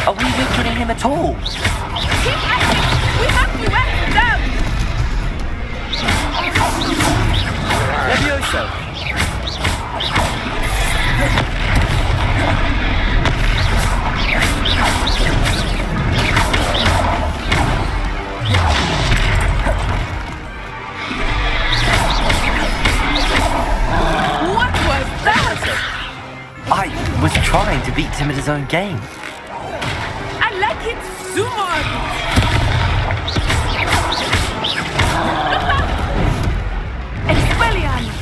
Are we victoring him at all? Keep acting! We have to let him down! Levioso! What was that? I was trying to beat him at his own game. I like it so much! Expelliarmus!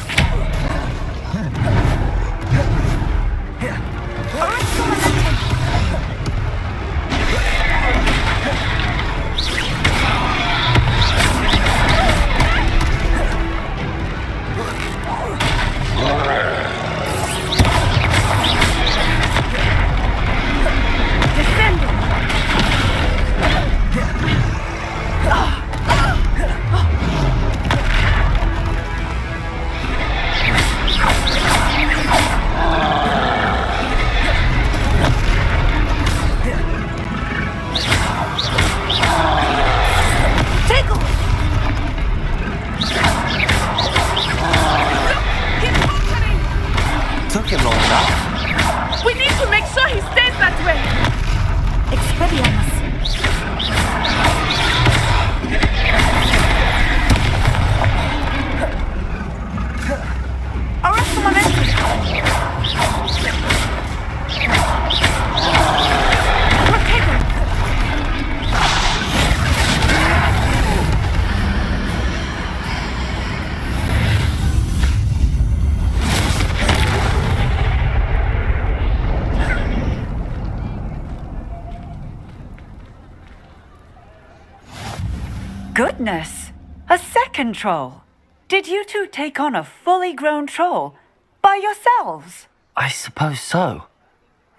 Goodness! A second troll! Did you two take on a fully grown troll by yourselves? I suppose so.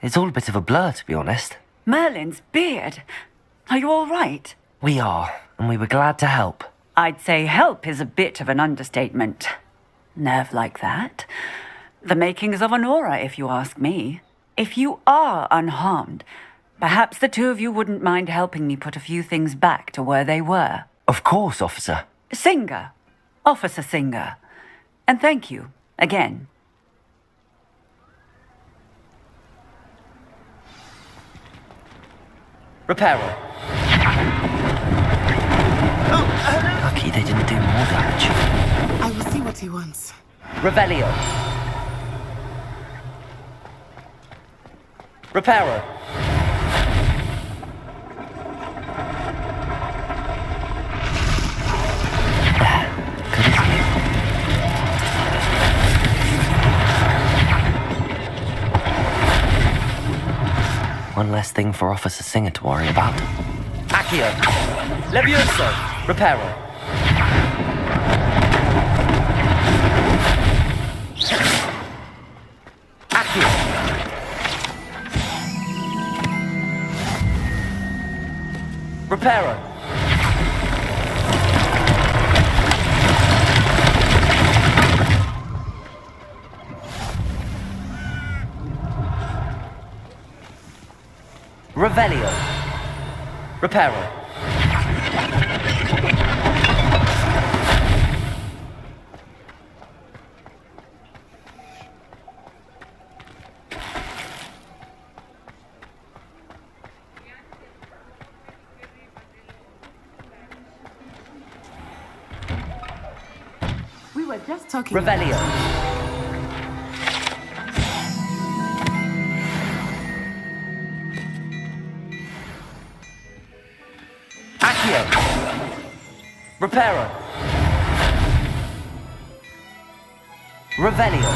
It's all a bit of a blur, to be honest. Merlin's beard. Are you all right? We are, and we were glad to help. I'd say help is a bit of an understatement. Nerve like that. The makings of an aura, if you ask me. If you are unharmed, perhaps the two of you wouldn't mind helping me put a few things back to where they were. Of course, officer. Singer. Officer Singer. And thank you, again. Repairer. Lucky they didn't do more damage. I will see what he wants. Revelio. Repairer. One less thing for Officer Singer to worry about. Accio. Levioso. Reparo. Accio. Reparo. Revelio. Reparo. We were just talking. Revelio. Reparo. Revelio.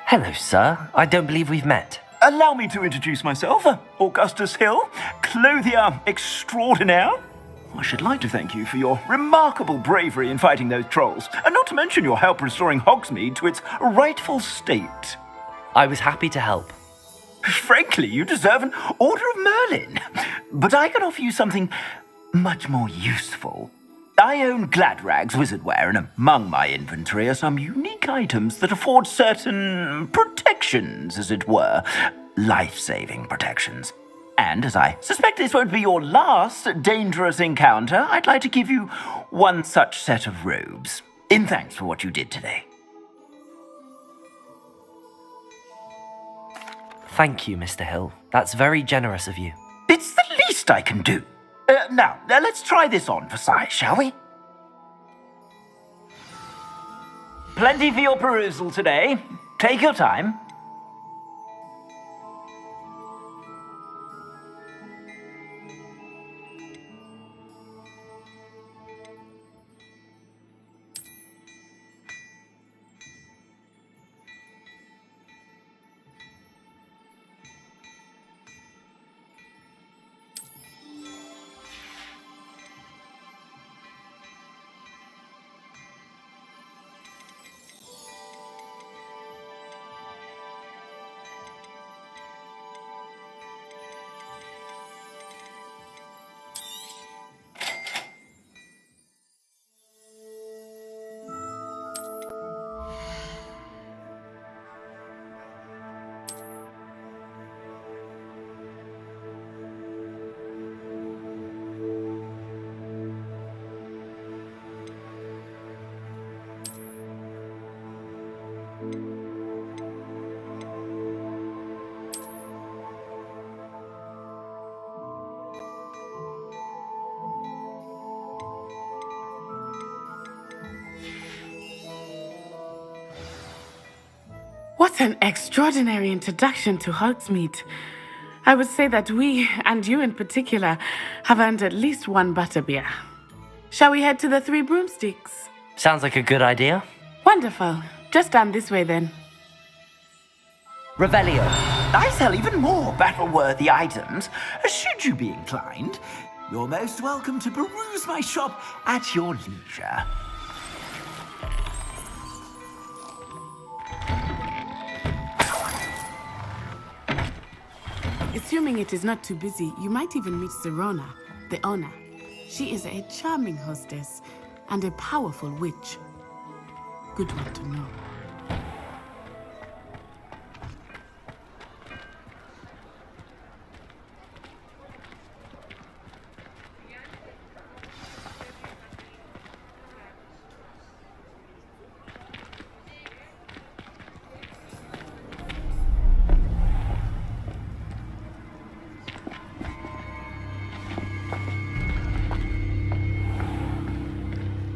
Hello, sir. I don't believe we've met. Allow me to introduce myself, Augustus Hill, clothier extraordinaire. I should like to thank you for your remarkable bravery in fighting those trolls, and not to mention your help restoring Hogsmeade to its rightful state. I was happy to help. Frankly, you deserve an Order of Merlin. But I can offer you something much more useful. I own Gladrag's wizardware, and among my inventory are some unique items that afford certain protections, as it were. Life-saving protections. And as I suspect this won't be your last dangerous encounter, I'd like to give you one such set of robes, in thanks for what you did today. Thank you, Mr. Hill. That's very generous of you. It's the least I can do. Now, let's try this on for size, shall we? Plenty for your perusal today. Take your time. What an extraordinary introduction to Hogsmeade. I would say that we, and you in particular, have earned at least one butterbeer. Shall we head to the Three Broomsticks? Sounds like a good idea. Wonderful. Just stand this way then. Revelio. I sell even more battle-worthy items. Should you be inclined, you're most welcome to peruse my shop at your leisure. Assuming it is not too busy, you might even meet Sirona, the owner. She is a charming hostess and a powerful witch. Good one to know.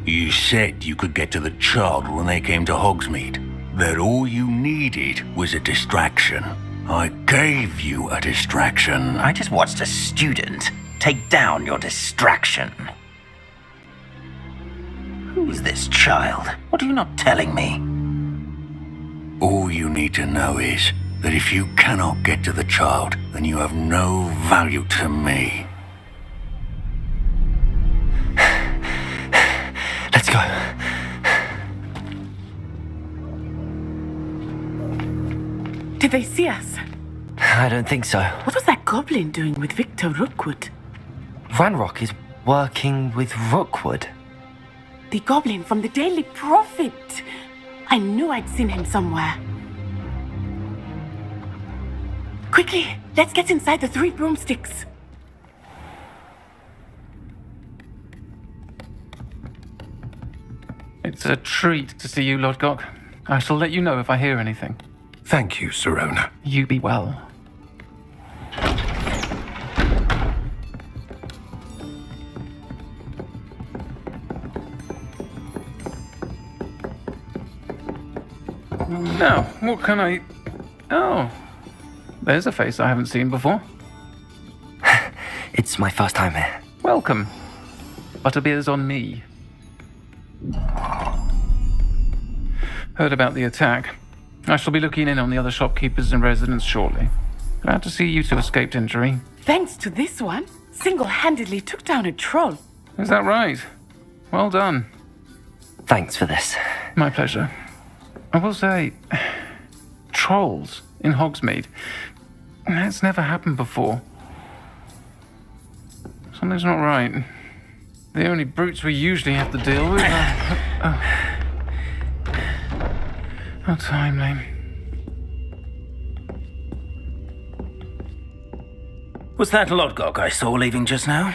You said you could get to the child when they came to Hogsmeade. That all you needed was a distraction. I gave you a distraction. I just watched a student take down your distraction. Who is this child? What are you not telling me? All you need to know is that if you cannot get to the child, then you have no value to me. Let's go. Did they see us? I don't think so. What was that goblin doing with Victor Rookwood? Ranrock is working with Rookwood. The goblin from the Daily Prophet. I knew I'd seen him somewhere. Quickly, let's get inside the 3 broomsticks. It's a treat to see you, Lodgok. I shall let you know if I hear anything. Thank you, Sirona. You be well. Now, what can I... Oh, there's a face I haven't seen before. It's my first time here. Welcome. Butterbeer's on me. Heard about the attack. I shall be looking in on the other shopkeepers and residents shortly. Glad to see you two escaped injury. Thanks to this one, single-handedly took down a troll. Is that right? Well done. Thanks for this. My pleasure. I will say, trolls in Hogsmeade. That's never happened before. Something's not right. The only brutes we usually have to deal with are... How timely. Was that Lodgok I saw leaving just now?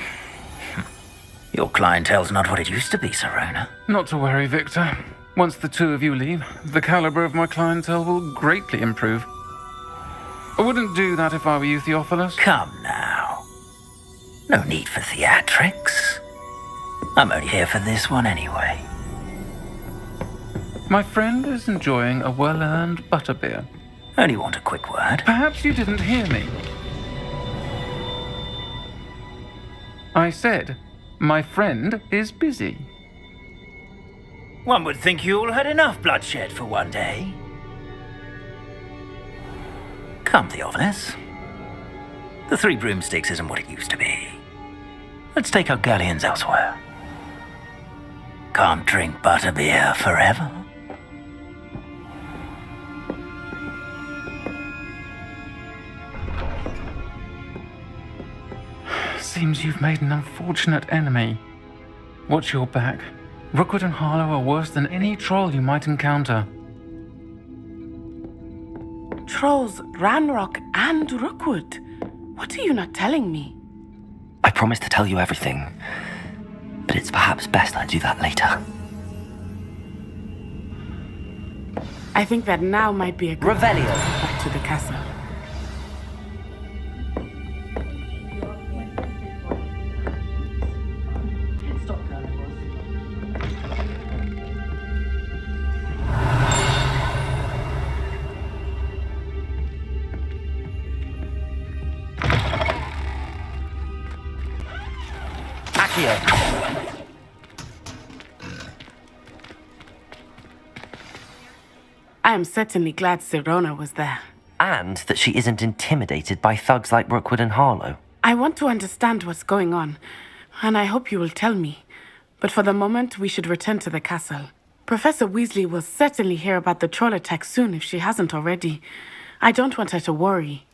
Your clientele's not what it used to be, Sirona. Not to worry, Victor. Once the two of you leave, the caliber of my clientele will greatly improve. I wouldn't do that if I were you, Theophilus. Come now. No need for theatrics. I'm only here for this one anyway. My friend is enjoying a well-earned butterbeer. Only want a quick word. Perhaps you didn't hear me. I said, my friend is busy. One would think you all had enough bloodshed for one day. Come, Theophilus. The 3 broomsticks isn't what it used to be. Let's take our galleons elsewhere. Can't drink butterbeer forever. Seems you've made an unfortunate enemy. Watch your back. Rookwood and Harlow are worse than any troll you might encounter. Trolls, Ranrock, and Rookwood. What are you not telling me? I promised to tell you everything, but it's perhaps best I do that later. I think that now might be a good Revelio. Back to the castle. I am certainly glad Sirona was there. And that she isn't intimidated by thugs like Rookwood and Harlow. I want to understand what's going on, and I hope you will tell me. But for the moment, we should return to the castle. Professor Weasley will certainly hear about the troll attack soon if she hasn't already. I don't want her to worry.